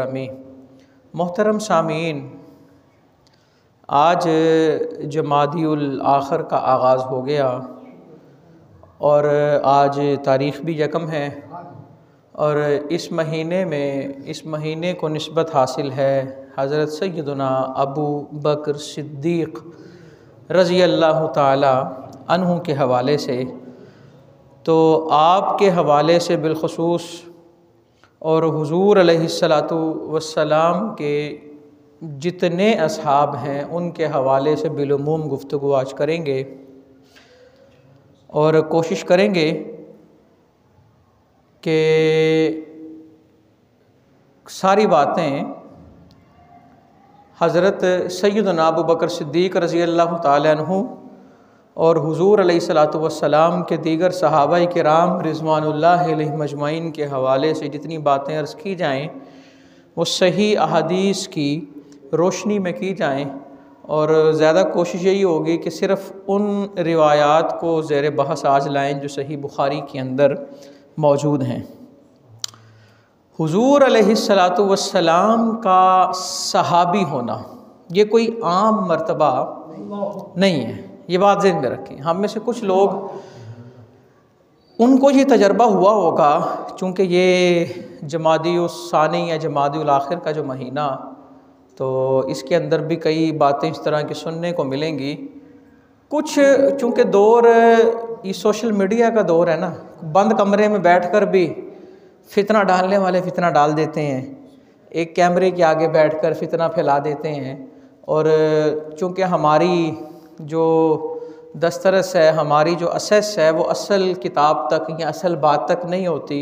Rummy मोहतरम सामीन, आज जमादियुल आखिर का आगाज़ हो गया और आज तारीख़ भी यकम है और इस महीने को निस्बत हासिल है हज़रत सैयदना अबू बकर सिद्दीक़ रज़ी अल्लाह ताला अन्हु के हवाले से। तो आपके हवाले से बिलख़ुसूस और हुज़ूर अलैहिस्सलातु वस्सलाम के जितने असहाब हैं उनके हवाले से बिलुमूम गुफ्तगू आज करेंगे और कोशिश करेंगे कि सारी बातें हज़रत सैयदना अबू बकर सिद्दीक़ रज़ी अल्लाह ताला अन्हु और हुज़ूर अलैहिस्सलातु वस्सलाम के दीगर सहाबाए किराम रिज़वानुल्लाहि अलैहिम अजमईन के हवाले से जितनी बातें अर्ज़ की जाएँ वो सही अहादीस की रोशनी में की जाएँ और ज़्यादा कोशिश यही होगी कि सिर्फ़ उन रिवायात को ज़ेर बहस आज लाएँ जो सही बुखारी के अंदर मौजूद हैं। हुज़ूर अलैहिस्सलातु वस्सलाम का सहाबी होना ये कोई आम मर्तबा नहीं है, ये बात ज़हन में रखें। हम में से कुछ लोग उनको ये तजर्बा हुआ होगा, चूँकि ये जमादियुल सानी या जमादियुल आखिर का जो महीना, तो इसके अंदर भी कई बातें इस तरह की सुनने को मिलेंगी। कुछ चूँकि दौर ये सोशल मीडिया का दौर है ना, बंद कमरे में बैठकर भी फितना डालने वाले फितना डाल देते हैं, एक कैमरे के आगे बैठकर फितना फैला देते हैं। और चूँकि हमारी जो दस्तरस है, हमारी जो असेस है वो असल किताब तक या असल बात तक नहीं होती,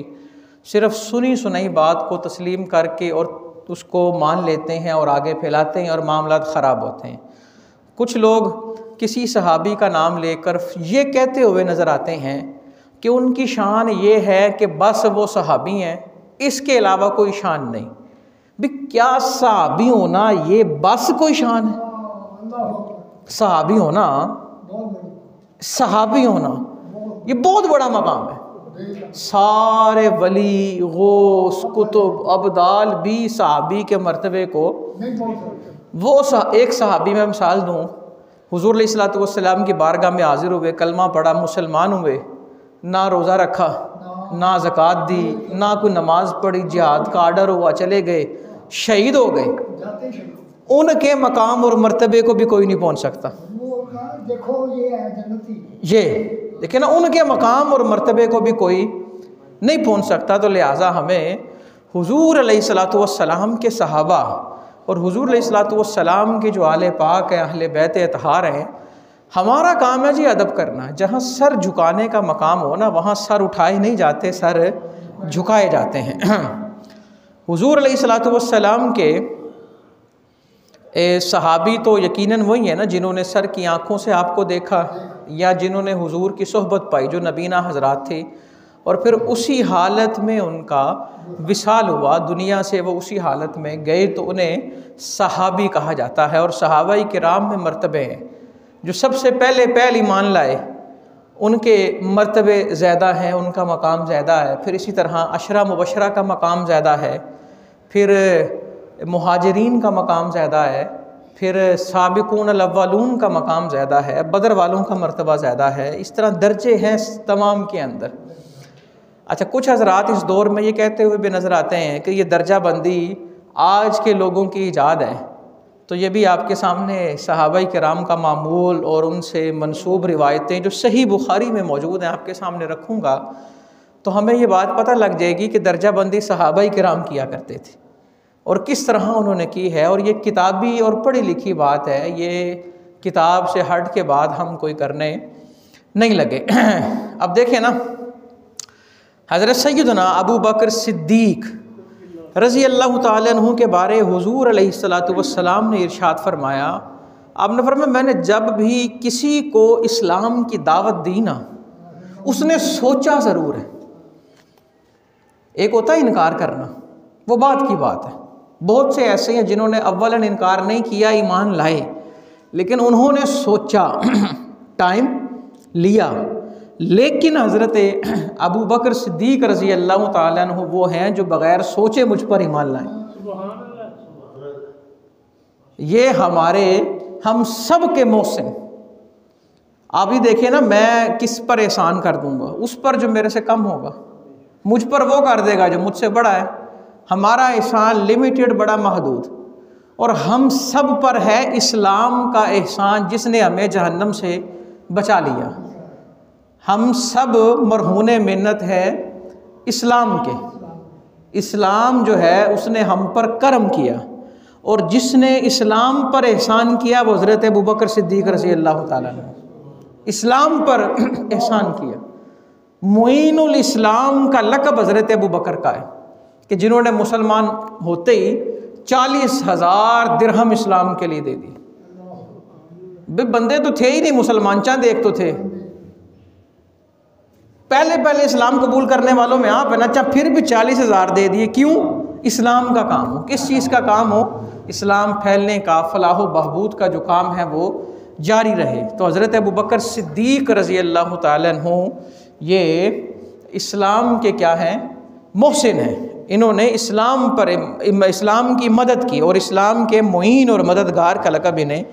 सिर्फ़ सुनी सुनाई बात को तस्लीम करके और उसको मान लेते हैं और आगे फैलाते हैं और मामलात ख़राब होते हैं। कुछ लोग किसी सहाबी का नाम लेकर ये कहते हुए नज़र आते हैं कि उनकी शान ये है कि बस वो सहाबी हैं, इसके अलावा कोई शान नहीं। भी क्या सहाबी होना ये बस कोई शान है? सहाबी होना ये बहुत बड़ा मकाम है। सारे वली, गौस, कुतुब, अब्दाल भी सहाबी के मर्तबे को वो एक सहाबी में मिसाल दूँ, हुज़ूर अलैहिस्सलातु वस्सलाम की बारगाह में हाजिर हुए, कलमा पढ़ा, मुसलमान हुए, ना रोज़ा रखा, ना ज़कात दी, ना कोई नमाज पढ़ी, जिहाद का आर्डर हुआ, चले गए, शहीद हो गए। उनके मकाम और मर्तबे को भी कोई नहीं पहुंच सकता। देखो ये है जन्नती, ये देखिए ना, उनके मकाम और मर्तबे को भी कोई नहीं पहुंच सकता। तो लिहाजा हमें हुज़ूर अलैहिस्सलातु वस्सलाम के सहाबा और हुज़ूर अलैहिस्सलातु वस्सलाम के जो आले पाक हैं, अहले बैत अतहार हैं, हमारा काम है जी अदब करना। जहाँ सर झुकाने का मकाम हो ना, वहाँ सर उठाए नहीं जाते, सर झुकाए जाते हैं। हुज़ूर अलैहिस्सलातु वस्सलाम के सहाबी तो यकीनन वही है ना जिन्होंने सर की आँखों से आपको देखा या जिन्होंने हुजूर की सोहबत पाई, जो नबीना हजरात थे, और फिर उसी हालत में उनका विसाल हुआ दुनिया से, वो उसी हालत में गए तो उन्हें सहाबी कहा जाता है। और सहाबाई किराम में मर्तबे हैं, जो सबसे पहले ईमान लाए उनके मर्तबे ज़्यादा हैं, उनका मकाम ज़्यादा है। फिर इसी तरह अशरा मुबशरा का मकाम ज़्यादा है, फिर मुहाजिरीन का मकाम ज़्यादा है, फिर साबिकून अल-अव्वलून का मकाम ज़्यादा है, बदर वालों का मर्तबा ज़्यादा है। इस तरह दर्जे हैं तमाम के अंदर। अच्छा, कुछ हज़रात इस दौर में ये कहते हुए भी नज़र आते हैं कि ये दर्जा बंदी आज के लोगों की ईजाद है। तो ये भी आपके सामने सहाबाई किराम का मामूल और उनसे मंसूब रिवायतें जो सही बुखारी में मौजूद हैं आपके सामने रखूँगा, तो हमें ये बात पता लग जाएगी कि दर्जा बंदी सहाबाई किराम किया करते थे और किस तरह उन्होंने की है। और ये किताबी और पढ़ी लिखी बात है, ये किताब से हट के बाद हम कोई करने नहीं लगे। अब देखें ना, हज़रत सैयदना अबू बकर सिद्दीक़ रज़ी अल्लाह ताला अन्हु के बारे हुज़ूर अलैहिस्सलातु वस्सलाम ने इरशाद फरमाया, आपने फरमाया मैंने जब भी किसी को इस्लाम की दावत दी ना, उसने सोचा ज़रूर है। एक होता है इनकार करना, वो बात की बात है। बहुत से ऐसे हैं जिन्होंने अव्वलन इनकार नहीं किया, ईमान लाए, लेकिन उन्होंने सोचा, टाइम लिया। लेकिन हज़रत अबू बकर सिद्दीक़ रज़ी अल्लाह ताला अन्हु वो हैं जो बग़ैर सोचे मुझ पर ईमान लाए। ये हम सब के मोहसिन। आप ही देखिए ना, मैं किस पर एहसान कर दूंगा? उस पर जो मेरे से कम होगा, मुझ पर वो कर देगा जो मुझसे बड़ा है। हमारा एहसान लिमिटेड, बड़ा महदूद, और हम सब पर है इस्लाम का एहसान जिसने हमें जहन्नम से बचा लिया। हम सब मरहूने मिन्नत है इस्लाम के। इस्लाम जो है उसने हम पर करम किया, और जिसने इस्लाम पर एहसान किया वो हज़रत अबू बकर सिद्दीक़ रज़ी अल्लाह ताला अन्हु। इस्लाम पर एहसान किया। मुईनुल इस्लाम का लक़ब हज़रत अबू बकर का है कि जिन्होंने मुसलमान होते ही 40,000 दिरहम इस्लाम के लिए दे दी। बे बंदे तो थे ही नहीं मुसलमान, चंद एक तो थे। पहले इस्लाम कबूल करने वालों में आप है ना, अच्छा फिर भी 40,000 दे दिए। क्यों? इस्लाम का काम हो। किस चीज़ का काम हो? इस्लाम फैलने का, फलाह बहबूद का जो काम है वो जारी रहे। तो हज़रत अबू बकर सिद्दीक़ रज़ी अल्लाह ताला अन्हु ये इस्लाम के क्या हैं? मोहसिन हैं। इन्होंने इस्लाम पर इस्लाम की मदद की, और इस्लाम के मुईन और मददगार का लक़ब इन्हें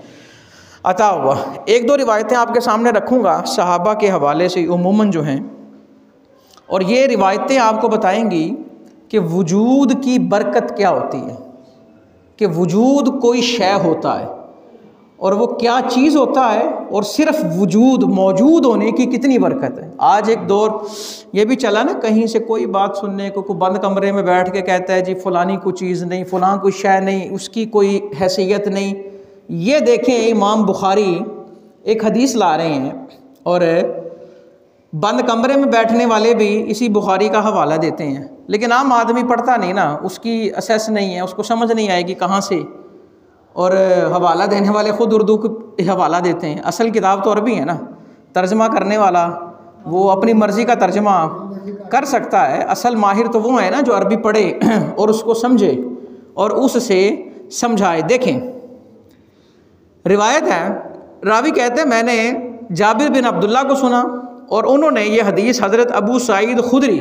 अता हुआ। एक दो रिवायतें आपके सामने रखूँगा सहाबा के हवाले से उमूमन जो हैं, और ये रिवायतें आपको बताएंगी कि वजूद की बरकत क्या होती है, कि वजूद कोई शय होता है और वो क्या चीज़ होता है, और सिर्फ वजूद मौजूद होने की कितनी बरकत है। आज एक दौर ये भी चला ना, कहीं से कोई बात सुनने को, कोई बंद कमरे में बैठ के कहता है जी फ़लानी कोई चीज़ नहीं, फ़लाँ कोई शय नहीं, उसकी कोई हैसियत नहीं। ये देखें, इमाम बुखारी एक हदीस ला रहे हैं और बंद कमरे में बैठने वाले भी इसी बुखारी का हवाला देते हैं, लेकिन आम आदमी पढ़ता नहीं ना, उसकी असेस नहीं है, उसको समझ नहीं आएगी कहाँ से, और हवाला देने वाले ख़ुद उर्दू को हवाला देते हैं। असल किताब तो अरबी है ना, तर्जमा करने वाला वो अपनी मर्ज़ी का तर्जमा कर सकता है। असल माहिर तो वो है ना जो अरबी पढ़े और उसको समझे और उससे समझाए। देखें, रिवायत है, रावी कहते हैं मैंने जाबिर बिन अब्दुल्ला को सुना और उन्होंने ये हदीस हज़रत अबू सईद खुदरी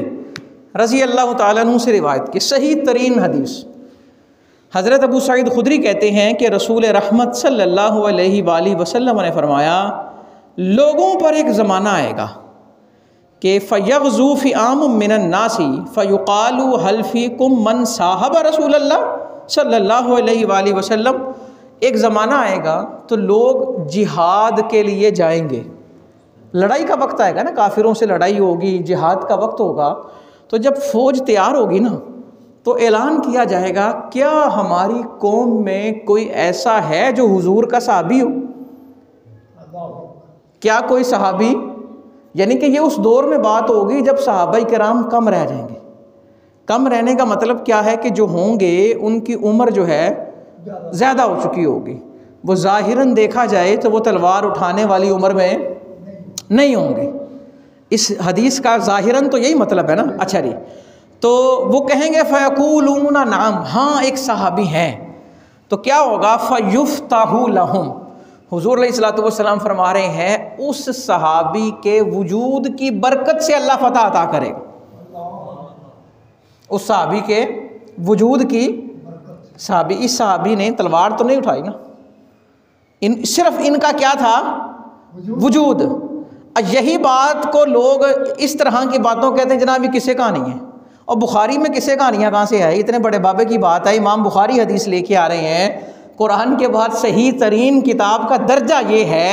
रज़ी अल्लाह ताला अन्हु से रिवायत की। सही तरीन हदीस। हज़रत अबू सईद खुदरी कहते हैं कि रसूल रहमत सल्लल्लाहु अलैहि वसल्लम ने फरमाया, लोगों पर एक ज़माना आएगा कि फ़यग़ज़ू फ़ी आम मिनन नासी फ़युक़ालु हल फ़ीकुम मन साहब रसूलल्लाह सल्लल्लाहु अलैहि वसल्लम। एक ज़माना आएगा तो लोग जिहाद के लिए जाएंगे। लड़ाई का वक्त आएगा ना, काफिरों से लड़ाई होगी, जिहाद का वक्त होगा। तो जब फ़ौज तैयार होगी ना, तो ऐलान किया जाएगा, क्या हमारी कौम में कोई ऐसा है जो हुजूर का सहाबी हो? क्या कोई सहाबी? यानी कि ये उस दौर में बात होगी जब सहाबाई किराम कम रह जाएंगे। कम रहने का मतलब क्या है कि जो होंगे उनकी उम्र जो है ज़्यादा हो चुकी होगी। वो ज़ाहिरन देखा जाए तो वो तलवार उठाने वाली उम्र में नहीं होंगे। इस हदीस का ज़ाहिरन तो यही मतलब है ना। अच्छा जी, तो वो कहेंगे फ़यक़ूलूना नाम, हाँ एक सहाबी हैं। तो क्या होगा? फ़युफ़्ताहु लहुम। हुज़ूर अलैहिस्सलातु वस्सलाम फरमा रहे हैं उस सहाबी के वजूद की बरकत से अल्लाह फ़तह अता करेगा। उस सहाबी के वजूद की, सहाबी, इस सहाबी ने तलवार तो नहीं उठाई ना, सिर्फ इनका क्या था? वजूद। यही बात को लोग इस तरह की बातों कहते हैं जनाब ये किस्से कहानी है। और बुखारी में किस्से कहानियाँ कहाँ से है? इतने बड़े बाबे की बात है, इमाम बुखारी हदीस लेके आ रहे हैं। कुरान के बाद सही तरीन किताब का दर्जा ये है।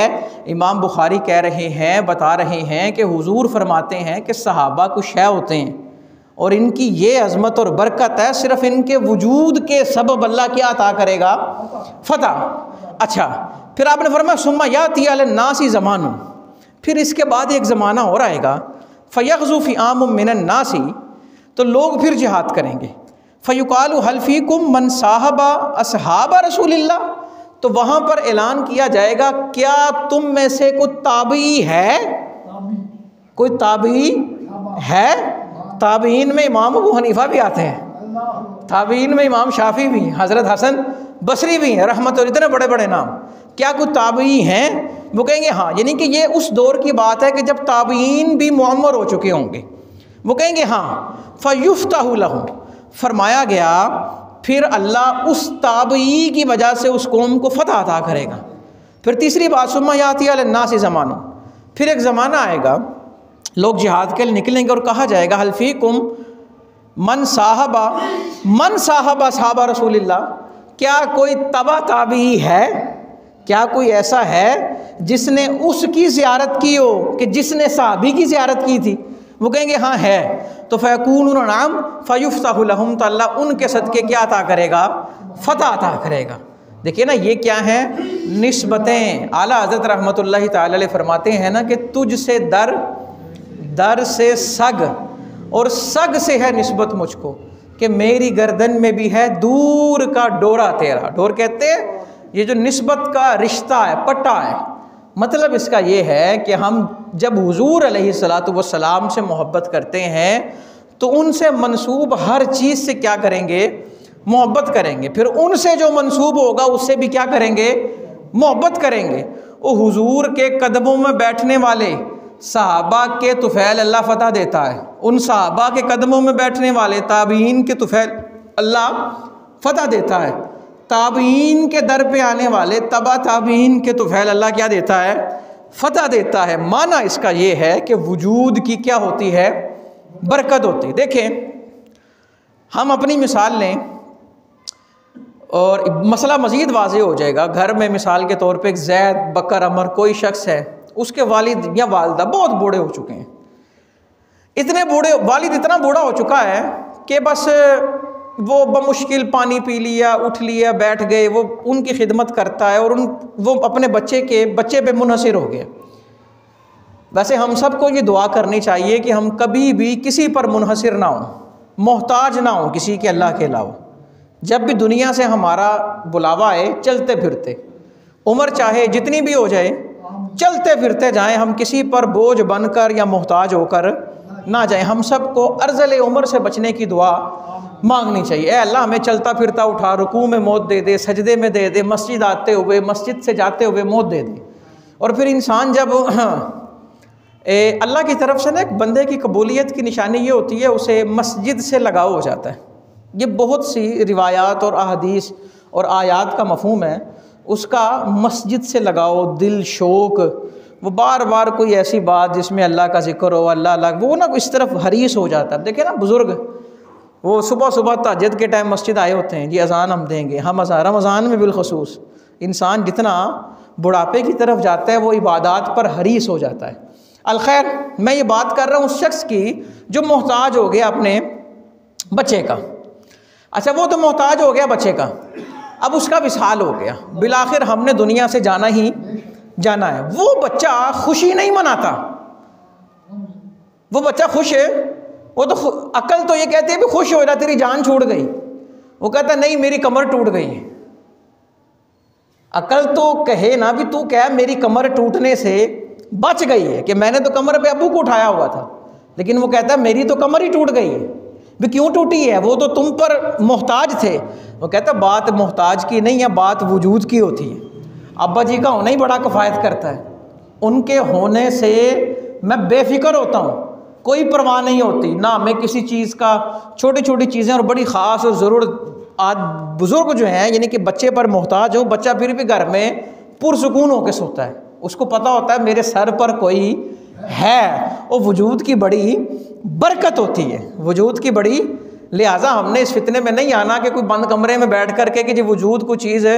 इमाम बुखारी कह रहे हैं, बता रहे हैं कि हुजूर फरमाते हैं कि सहाबा कुछ शय होते हैं और इनकी ये अज़मत और बरकत है, सिर्फ इनके वजूद के सबब अल्लाह क्या अता करेगा? फ़तह। अच्छा, फिर आपने फरमाया सुम्मा याती अलन नासी ज़मानुन, फिर इसके बाद एक ज़माना और आएगा, फ़यग़ज़ू फ़ी आम मिनन नासी, तो लोग फिर जिहाद करेंगे। फ़युक़ालु हल फ़ीकुम मन साहबा असहाबा रसूलिल्लाह, तो वहाँ पर ऐलान किया जाएगा क्या तुम में से कोई ताबी है? कोई ताबी है? ताबीन में इमाम अबू हनीफ़ा भी आते हैं, ताबीन में इमाम शाफ़ी भी, हज़रत हसन बसरी भी हैं रहमत, और इतने बड़े बड़े नाम। क्या कोई ताबी हैं? वो कहेंगे हाँ। यानी कि ये उस दौर की बात है कि जब ताबीन भी मुअम्मर हो चुके होंगे। वो कहेंगे हाँ। फ़युफ़्ताहु लहुम, फरमाया गया फिर अल्लाह उस ताबई की वजह से उस कौम को फतह अता करेगा। फिर तीसरी बात, सुम्मा याती अलन्नास ज़मानो, फिर एक ज़माना आएगा लोग जिहाद के लिए निकलेंगे और कहा जाएगा हल्फीकुम मन साहबा साहबा रसूलिल्लाह, क्या कोई तबा ताबी है, क्या कोई ऐसा है जिसने उसकी ज़ियारत की हो कि जिसने साहबी की ज़ियारत की थी? वो कहेंगे हाँ है। तो फ़यकून नाम फ़युफ़्तहु लहुम, तो अल्लाह उनके सदक़े क्या अता करेगा? फ़तह अता करेगा। देखिए ना, ये क्या है? निस्बतें। आला हज़रत रहमतुल्लाहि ताला अलैह फरमाते हैं ना कि तुझ से दर, दर से सग, और सग से है निस्बत मुझको, कि मेरी गर्दन में भी है दूर का डोरा तेरा। डोर कहते हैं ये जो निस्बत का रिश्ता है, पट्टा है। मतलब इसका ये है कि हम जब हुजूर अलैहिस्सलातु वस्सलाम से मोहब्बत करते हैं तो उनसे मंसूब हर चीज़ से क्या करेंगे? मोहब्बत करेंगे। फिर उनसे जो मंसूब होगा उससे भी क्या करेंगे? मोहब्बत करेंगे। वो हुजूर के कदमों में बैठने वाले सहाबा के तुफ़ैल अल्लाह फ़तह देता है। उन सहाबा के कदमों में बैठने वाले ताबीन के तुफ़ैल अल्लाह फ़तह देता है। ताबीन के दर पे आने वाले तबा ताबीन के तुफ़ैल अल्लाह क्या देता है? फ़तह देता है। माना इसका ये है कि वजूद की क्या होती है? बरकत होती है। देखें, हम अपनी मिसाल लें और मसला मज़ीद वाज़े हो जाएगा। घर में मिसाल के तौर पे एक ज़ैद, बकर, अमर कोई शख्स है, उसके वालिद या वालदा बहुत बूढ़े हो चुके हैं। इतने बूढ़े, वालिद इतना बूढ़ा हो चुका है कि बस वो बमुश्किल पानी पी लिया, उठ लिया, बैठ गए, वो उनकी खिदमत करता है और वो अपने बच्चे पे मुनहसिर हो गया। वैसे हम सबको ये दुआ करनी चाहिए कि हम कभी भी किसी पर मुनहसिर ना हों, मोहताज ना हों किसी के अल्लाह के अलावा। जब भी दुनिया से हमारा बुलावा आए, चलते फिरते, उम्र चाहे जितनी भी हो जाए, चलते फिरते जाएं, हम किसी पर बोझ बनकर या मोहताज होकर ना जाएं। हम सबको अर्ज़ल उम्र से बचने की दुआ मांगनी चाहिए। ए अल्लाह हमें चलता फिरता उठा, रुकू में मौत दे दे, सजदे में दे दे, मस्जिद आते हुए, मस्जिद से जाते हुए मौत दे दे। और फिर इंसान जब अल्लाह की तरफ से ना एक बंदे की कबूलियत की निशानी ये होती है, उसे मस्जिद से लगाव हो जाता है। ये बहुत सी रिवायात और अहादीस और आयात का मफ़हूम है, उसका मस्जिद से लगाओ, दिल शौक, वो बार बार कोई ऐसी बात जिसमें अल्लाह का ज़िक्र हो, अल्लाह अल्लाह, वो ना इस तरफ हरीस हो जाता है। देखें ना, बुज़ुर्ग वो सुबह सुबह तहज्जुद के टाइम मस्जिद आए होते हैं, जी अज़ान हम देंगे, हम रमज़ान में बिलखसूस इंसान जितना बुढ़ापे की तरफ जाता है वो इबादत पर हरीस हो जाता है। अलखैर, मैं ये बात कर रहा हूँ उस शख्स की जो मोहताज हो गया अपने बच्चे का। अच्छा, वो तो मोहताज हो गया बच्चे का, अब उसका विसाल हो गया, बिलाखिर हमने दुनिया से जाना ही जाना है। वो बच्चा खुशी नहीं मनाता, वो बच्चा खुश है, वो तो अकल तो ये कहती है भी खुश हो जा, तेरी जान छूट गई। वो कहता नहीं, मेरी कमर टूट गई है। अकल तो कहे ना भी तू क्या मेरी कमर टूटने से बच गई है, कि मैंने तो कमर पे अबू को उठाया हुआ था, लेकिन वो कहता है मेरी तो कमर ही टूट गई है। भी क्यों टूटी है? वो तो तुम पर मोहताज थे। वो कहता बात मोहताज की नहीं है, बात वजूद की होती है। अब्बा जी का होना ही बड़ा किफ़ायत करता है, उनके होने से मैं बेफिक्र होता हूँ, कोई परवाह नहीं होती ना मैं किसी चीज़ का। छोटी छोटी चीज़ें और बड़ी ख़ास और ज़रूरत, आज बुज़ुर्ग जो हैं यानी कि बच्चे पर मोहताज हो, बच्चा फिर भी घर में पुरसुकून होकर सोता है, उसको पता होता है मेरे सर पर कोई है। और वजूद की बड़ी बरकत होती है, वजूद की बड़ी। लिहाजा हमने इस फितने में नहीं आना कि कोई बंद कमरे में बैठ कर के कि जी वजूद कोई चीज़ है,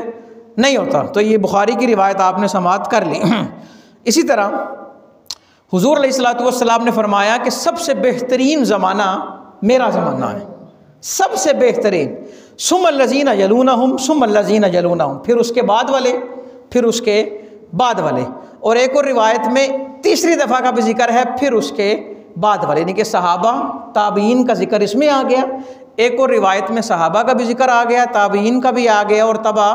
नहीं होता। तो ये बुखारी की रिवायत आपने समाअत कर ली। इसी तरह हुजूर अलैहिस्सलातु वस्सलाम ने फरमाया कि सबसे बेहतरीन ज़माना मेरा ज़माना है, सबसे बेहतरीन। सुम्मल्लज़ीना यलूनहुम सुम्मल्लज़ीना यलूनहुम, फिर उसके बाद वाले, फिर उसके बाद वाले। और एक और रिवायत में तीसरी दफ़ा का भी जिक्र है, फिर उसके बाद वाले, यानी कि सहाबा ताबीन का जिक्र इसमें आ गया। एक और रिवायत में सहाबा का भी जिक्र आ गया, ताबीन का भी आ गया, और तबा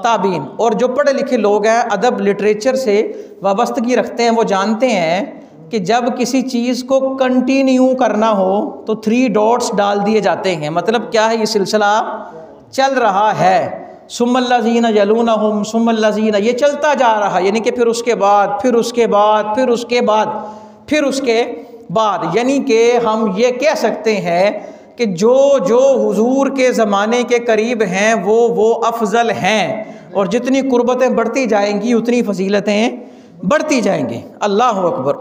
ताबीन। और जो पढ़े लिखे लोग हैं, अदब लिटरेचर से वाबस्तगी रखते हैं, वो जानते हैं कि जब किसी चीज़ को कंटिन्यू करना हो तो 3 डॉट्स डाल दिए जाते हैं। मतलब क्या है? ये सिलसिला चल रहा है, सुम्मल्लज़ीना यलूनहुम सुम्मल्लज़ीना, ये चलता जा रहा है, यानी कि फिर उसके बाद, फिर उसके बाद, फिर उसके बाद, फिर उसके बाद। यानी कि हम ये कह सकते हैं कि जो जो हुजूर के ज़माने के करीब हैं वो अफजल हैं, और जितनी कुर्बतें बढ़ती जाएंगी उतनी फजीलतें बढ़ती जाएंगी। अल्लाह अकबर।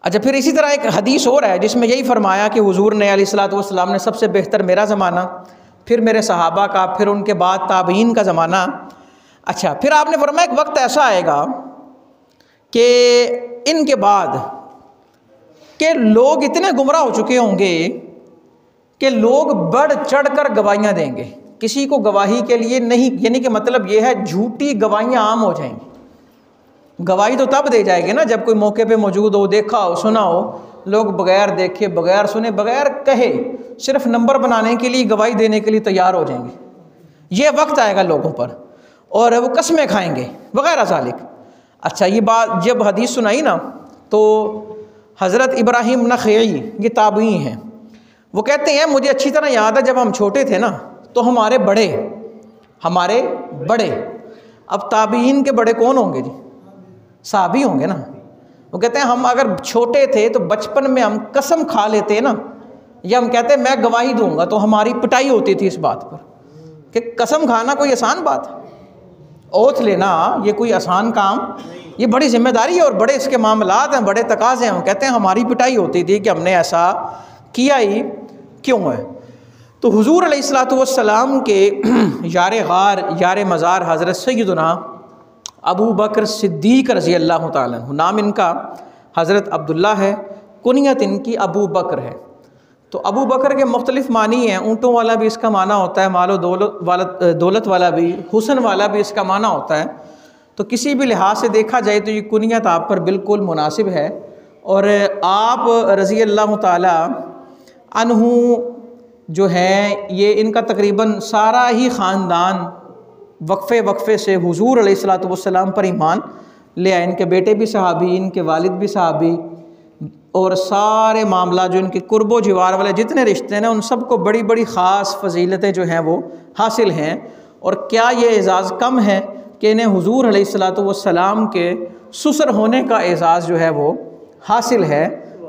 अच्छा, फिर इसी तरह एक हदीस और है जिसमें यही फरमाया कि हुजूर ने अलैहिस्सलातु वस्सलाम ने सबसे बेहतर मेरा ज़माना, फिर मेरे सहाबा का, फिर उनके बाद ताबईन का ज़माना। अच्छा, फिर आपने फरमाया एक वक्त ऐसा आएगा कि इनके बाद के लोग इतने गुमराह हो चुके होंगे कि लोग बढ़ चढ़ कर गवाहियाँ देंगे, किसी को गवाही के लिए नहीं, यानी कि मतलब ये है झूठी गवाहियाँ आम हो जाएंगी। गवाही तो तब दे जाएगी ना जब कोई मौके पे मौजूद हो, देखा हो, सुना हो। लोग बगैर देखे, बगैर सुने, बगैर कहे, सिर्फ नंबर बनाने के लिए, गवाही देने के लिए तैयार हो जाएंगे। ये वक्त आएगा लोगों पर, और वो कस्में खाएंगे वगैरह ज़ालिक। अच्छा, ये बात जब हदीस सुनाई ना, तो हज़रत इब्राहीम नख़ई, ये ताबई हैं, वो कहते हैं मुझे अच्छी तरह याद है जब हम छोटे थे ना, तो हमारे बड़े, अब ताबईन के बड़े कौन होंगे जी? साहबी होंगे ना। वो कहते हैं हम अगर छोटे थे तो बचपन में हम कसम खा लेते ना, या हम कहते मैं गवाही दूंगा, तो हमारी पिटाई होती थी इस बात पर कि कसम खाना कोई आसान बात है, ओथ लेना ये कोई आसान काम, ये बड़ी जिम्मेदारी है और बड़े इसके मामलात हैं, बड़े तकाज़े हैं। हम कहते हैं हमारी पिटाई होती थी कि हमने ऐसा किया ही क्यों है। तो हुजूर अलैहिस्सलातु वस्सलाम के यार गार, यार मज़ार हज़रत सैयदना अबू बकर सिद्दीक़ रज़ी अल्लाह ताला अन्हु, नाम इनका हज़रत अब्दुल्ला है, कुनियत इनकी अबू बकर है। तो अबू बकर के मुख्तलिफ़ मानी हैं, ऊँटों वाला भी इसका माना होता है, मालो दौलत वाला भी, हुसन वाला भी इसका माना होता है। तो किसी भी लिहाज से देखा जाए तो ये कुनियत आप पर बिल्कुल मुनासिब है। और आप रज़ी अल्लाह ताला अन्हु जो है, ये इनका तकरीबन सारा ही ख़ानदान वक्फ़े से हुजूर अलैहिस्सलातु वस्सलाम पर ईमान ले आए। इनके बेटे भी सहाबी, इनके वालिद भी सहाबी, और सारे मामला जो इनके कुर्बो जिवार वाले जितने रिश्ते हैं ना, उन सबको बड़ी बड़ी ख़ास फजीलतें जो हैं वो हासिल हैं। और क्या ये एज़ाज़ कम है कि इन्हें हुजूर अलैहिस्सलातु वस्सलाम के ससुर होने का एज़ाज़ जो है वो हासिल है।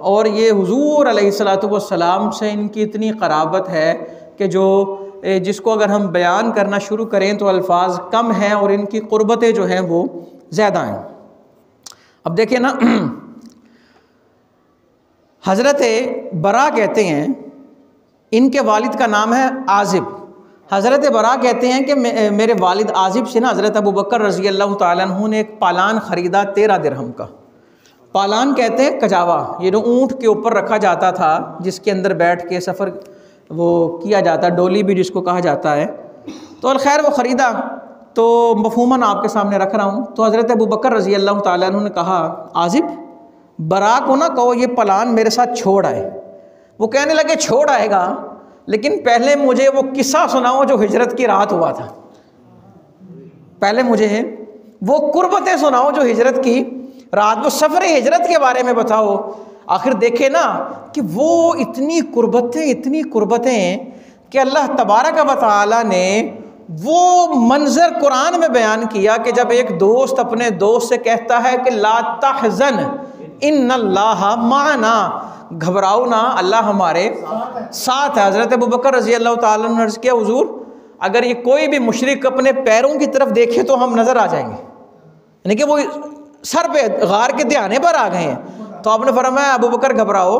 और ये हुजूर अलैहिस्सलातु वस्सलाम से इनकी इतनी क़राबत है कि जो जिसको अगर हम बयान करना शुरू करें तो अल्फाज कम हैं, और इनकी क़ुर्बतें जो हैं वो ज़्यादा हैं। अब देखिए ना, हज़रत बरा कहते हैं, इनके वालिद का नाम है आज़िब। हज़रत बरा कहते हैं कि मेरे वालिद आज़िब से ना हज़रत अबू बकर रज़ी अल्लाह ताला अन्हु ने एक पालान ख़रीदा 13 दिरहम का। पालान कहते हैं कजावा, ये जो ऊँट के ऊपर रखा जाता था, जिसके अंदर बैठ के सफ़र वो किया जाता, डोली भी जिसको कहा जाता है। तो खैर वो ख़रीदा, तो मफ़हूमन आपके सामने रख रहा हूँ। तो हज़रत अबू बकर रज़ी अल्लाह ताला अन्हु ने कहा, आज़िब बरा को ना कहो ये पलान मेरे साथ छोड़ आए। वो कहने लगे छोड़ आएगा, लेकिन पहले मुझे वो किस्सा सुनाओ जो हिजरत की रात हुआ था, पहले मुझे वो कुर्बतें सुनाओ जो हिजरत की रात, वो सफ़र हिजरत के बारे में बताओ। आखिर देखे ना कि वो इतनी कुर्बतें कि अल्लाह तबारक व तआला ने वो मंज़र कुरान में बयान किया कि जब एक दोस्त अपने दोस्त से कहता है कि ला तहज़न इन्नल्लाह माना, घबराओ ना, अल्लाह हमारे साथ है। हज़रत अबू बकर रज़ी अल्लाह ताला अन्हु ने अर्ज़ किया, हुज़ूर अगर ये कोई भी मुशरिक अपने पैरों की तरफ देखे तो हम नज़र आ जाएंगे, यानी कि वो सर पे गार के ध्याने पर आ गए हैं। तो आपने फरमाया अबू बकर घबराओ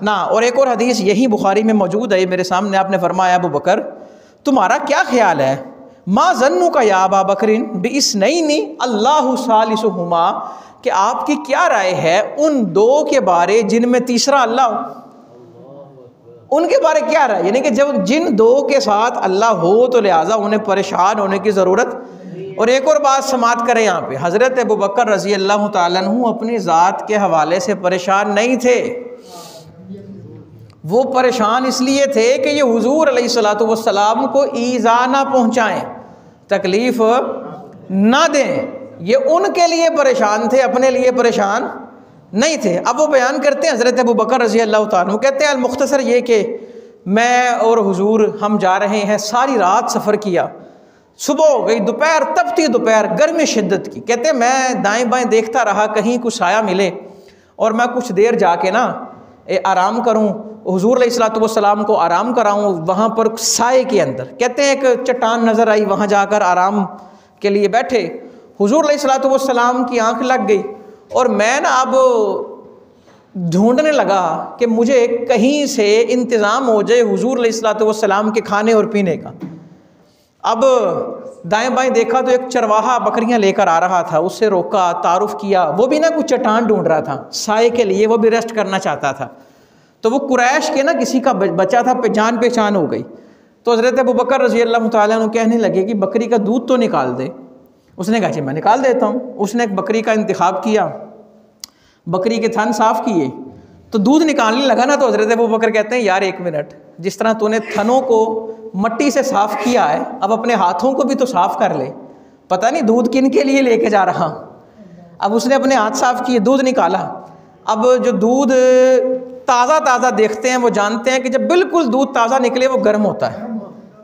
ना। और एक और हदीस यही बुखारी में मौजूद है मेरे सामने, आपने फरमाया अबू बकर तुम्हारा क्या ख्याल है, मा ज़न्नु का या अबा बकरिन बिइस्नैनि अल्लाहु सालिसुहुमा, कि आपकी क्या राय है उन दो के बारे जिनमें तीसरा अल्लाह हो, उनके बारे क्या राय, यानी कि जब जिन दो के साथ अल्लाह हो तो लिहाजा उन्हें परेशान होने की ज़रूरत। और एक और बात समात करें यहाँ पे, हज़रत अबू बकर रज़ी अल्लाह ताला अन्हु अपनी ज़ात के हवाले से परेशान नहीं थे, वो परेशान इसलिए थे कि ये हुजूर अलैहिस्सलातु वस्सलाम को ईज़ा ना पहुँचाएँ, तकलीफ़ ना दें। ये उनके लिए परेशान थे, अपने लिए परेशान नहीं थे। अब वो बयान करते हैं हज़रत अबू बकर रज़ी अल्लाह ताला अन्हु, कहते हैं अल-मुख्तसर ये कि मैं और हुजूर हम जा रहे हैं, सारी रात सफ़र किया, सुबह हो गई, दोपहर तपती दोपहर, गर्मी शिद्दत की। कहते मैं दाएं बाएं देखता रहा कहीं कुछ साया मिले और मैं कुछ देर जाके ना आराम करूं। हुजूर अलैहिस्सलातु वस्सलाम को आराम कराऊं वहाँ पर साए के अंदर। कहते हैं एक चट्टान नज़र आई, वहाँ जाकर आराम के लिए बैठे। हुजूर अलैहिस्सलातु वस्सलाम की आँख लग गई और मैं ना अब ढूंढने लगा कि मुझे कहीं से इंतज़ाम हो जाए हुजूर अलैहिस्सलातु वस्सलाम के खाने और पीने का। अब दाएं बाएं देखा तो एक चरवाहा बकरियां लेकर आ रहा था, उससे रोका, तारुफ किया। वो भी ना कुछ चट्टान ढूंढ रहा था साए के लिए, वो भी रेस्ट करना चाहता था। तो वो कुरैश के ना किसी का बच्चा था, जान पहचान हो गई। तो हज़रत अबू बकर रज़ी अल्लाह तआला अन्हु कहने लगे कि बकरी का दूध तो निकाल दे। उसने कहा जी मैं निकाल देता हूँ। उसने एक बकरी का इंतखाब किया, बकरी के थन साफ़ किए, तो दूध निकालने लगा ना। तो हज़रत अबू बकर कहते हैं यार एक मिनट, जिस तरह तूने थनों को मट्टी से साफ़ किया है, अब अपने हाथों को भी तो साफ़ कर ले। पता नहीं दूध किन के लिए लेके जा रहा। अब उसने अपने हाथ साफ़ किए, दूध निकाला। अब जो दूध ताज़ा ताज़ा देखते हैं वो जानते हैं कि जब बिल्कुल दूध ताज़ा निकले वो गर्म होता है,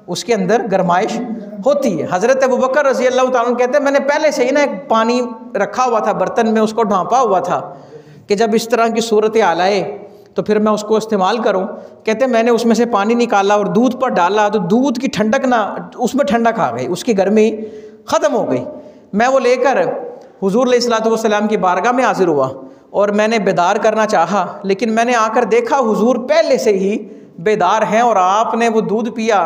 उसके अंदर गर्माइश होती है। हज़रत अबू बकर रज़ी अल्लाह तआला अन्हु कहते हैं मैंने पहले से ही ना एक पानी रखा हुआ था बर्तन में, उसको ढांपा हुआ था कि जब इस तरह की सूरत हाल आए तो फिर मैं उसको इस्तेमाल करूं। कहते हैं मैंने उसमें से पानी निकाला और दूध पर डाला तो दूध की ठंडक ना, उसमें ठंडक आ गई, उसकी गर्मी ख़त्म हो गई। मैं वो लेकर हुजूर अलैहिस्सलातु वस्सलाम की बारगाह में हाजिर हुआ और मैंने बेदार करना चाहा, लेकिन मैंने आकर देखा हुजूर पहले से ही बेदार हैं और आपने वो दूध पिया,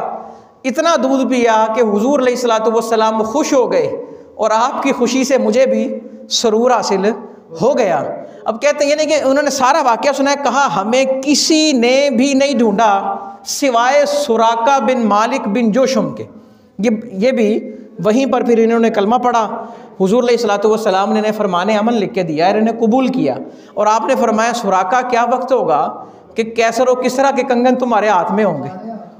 इतना दूध पिया कि हुजूर अलैहिस्सलातु वस्सलाम खुश हो गए और आपकी खुशी से मुझे भी सरूर हासिल हो गया। अब कहते हैं यानी कि उन्होंने सारा वाक़या सुना है, कहा हमें किसी ने भी नहीं ढूंढा सिवाय सुराका बिन मालिक बिन जोशुम के। ये भी वहीं पर फिर इन्होंने कलमा पढ़ा। हुजूर अलैहिस्सलातु वस्सलाम ने फरमाने अमन लिख के दिया, इन्हें कबूल किया। और आपने फरमाया सुराका क्या वक्त होगा कि कैसर व किसरा के कंगन तुम्हारे हाथ में होंगे।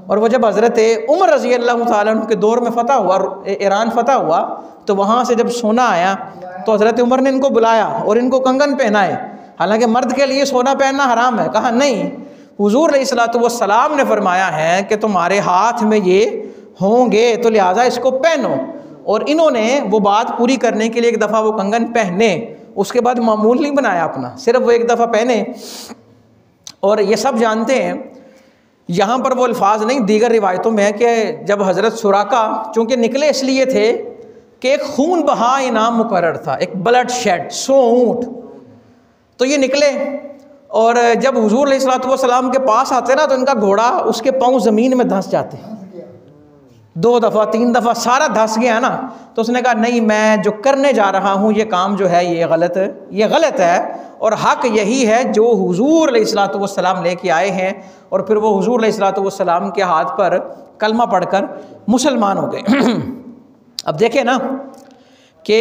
और वह जब हज़रत उमर रज़ी अल्लाह तआला अन्हु के दौर में फ़तह हुआ, ईरान फ़तह हुआ, तो वहाँ से जब सोना आया तो हज़रत उमर ने इनको बुलाया और इनको कंगन पहनाए। हालांकि मर्द के लिए सोना पहनना हराम है। कहा नहीं, हुजूर अलैहिस्सलातु वस्सलाम ने फरमाया है कि तुम्हारे हाथ में ये होंगे तो लिहाजा इसको पहनो। और इन्होंने वो बात पूरी करने के लिए एक दफ़ा वो कंगन पहने, उसके बाद मामूल नहीं बनाया अपना, सिर्फ वो एक दफ़ा पहने। और ये सब जानते हैं, यहाँ पर वो अल्फाज नहीं, दीगर रिवायतों में है कि जब हज़रत सुराका चूँकि निकले इसलिए थे कि एक खून बहा इनाम मुकर्रर था, एक ब्लड शेड, 100 ऊँट। तो ये निकले और जब हुजूर अलैहिस्सलातु वस्सलाम के पास आते ना तो इनका घोड़ा, उसके पाँव ज़मीन में धंस जाते, 2 दफ़ा 3 दफ़ा सारा धंस गया ना। तो उसने कहा नहीं, मैं जो करने जा रहा हूँ ये काम जो है ये गलत है और हक़ यही है जो हुजूर अलैहिस्सलातु वस्सलाम लेके आए हैं। और फिर वो हुजूर अलैहिस्सलातु वस्सलाम के हाथ पर कलमा पढ़कर मुसलमान हो गए। अब देखें ना कि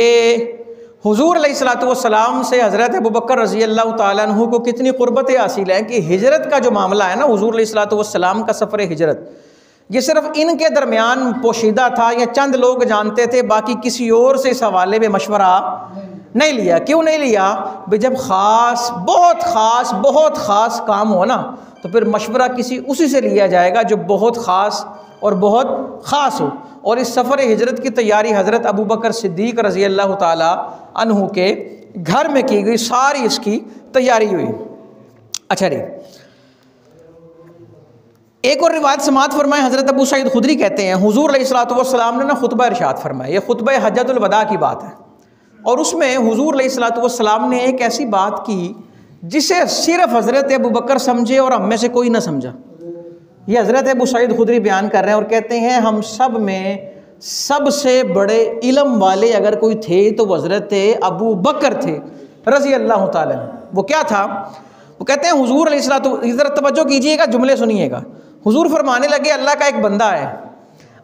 हुजूर अलैहिस्सलातु वस्सलाम से हज़रत अबू बकर रज़ी अल्लाह तआला अन्हु को कितनी क़ुर्बत हासिल है कि हिजरत का जो मामला है ना, हुजूर अलैहिस्सलातु वस्सलाम का सफ़र हिजरत, ये सिर्फ इनके दरमियान पोशीदा था या चंद लोग जानते थे, बाकी किसी और से इस हवाले में मशवरा नहीं लिया। क्यों नहीं लिया भाई? जब बहुत ख़ास काम हो ना तो फिर मशवरा किसी उसी से लिया जाएगा जो बहुत ख़ास और बहुत ख़ास हो। और इस सफ़र हिजरत की तैयारी हज़रत अबू बकर सिद्दीक़ रज़ी अल्लाह तआला अन्हु के घर में की गई, सारी इसकी तैयारी हुई। अच्छा रे, एक और रिवायत समात फरमाए, हज़रत अबू सईद खुदरी कहते हैं हुजूर अलैहिस्सलातु वस्सलाम ने ना खुतबा इरशाद फरमाया। ये खुतबा हज्जतुल वदा की बात है और उसमें हुजूर अलैहिस्सलातु वस्सलाम ने एक ऐसी बात की जिसे सिर्फ हज़रत अबू बकर समझे और हम में से कोई ना समझा। ये हज़रत अबू सईद खुदरी बयान कर रहे हैं और कहते हैं हम सब में सबसे बड़े इल्म वाले अगर कोई थे तो हज़रत अबू बकर थे रज़ी अल्लाह तआला। वो क्या था? वो कहते हैं हुजूर अलैहिस्सलातु, इधर तवज्जो कीजिएगा, जुमले सुनिएगा। हुजूर फरमाने लगे अल्लाह का एक बंदा है,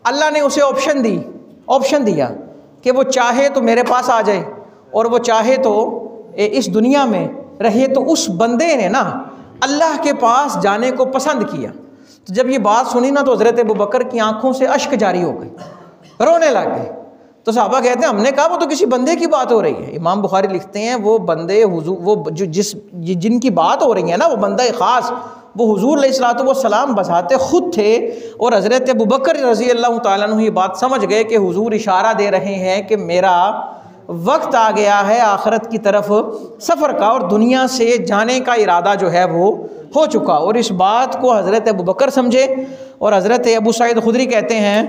अल्लाह ने उसे ऑप्शन दिया कि वो चाहे तो मेरे पास आ जाए और वो चाहे तो इस दुनिया में रहे। तो उस बंदे ने ना अल्लाह के पास जाने को पसंद किया। तो जब ये बात सुनी ना तो हज़रत अबू बकर की आंखों से अश्क जारी हो गए, रोने लग गए। तो सहाबा कहते हैं हमने कहा वो तो किसी बंदे की बात हो रही है। इमाम बुखारी लिखते हैं वो बंदे वो जिनकी बात हो रही है ना, वो बंदा ख़ास वो हुजूर अलैहिस्सलातु वस्सलाम बसाते ख़ुद थे। और हज़रत अबू बकर रज़ी अल्लाह तआला अन्हु ये बात समझ गए कि हुजूर इशारा दे रहे हैं कि मेरा वक्त आ गया है आखिरत की तरफ सफ़र का और दुनिया से जाने का इरादा जो है वो हो चुका। और इस बात को हज़रत अबू बकर समझे और हज़रत अबू सईद खुदरी कहते हैं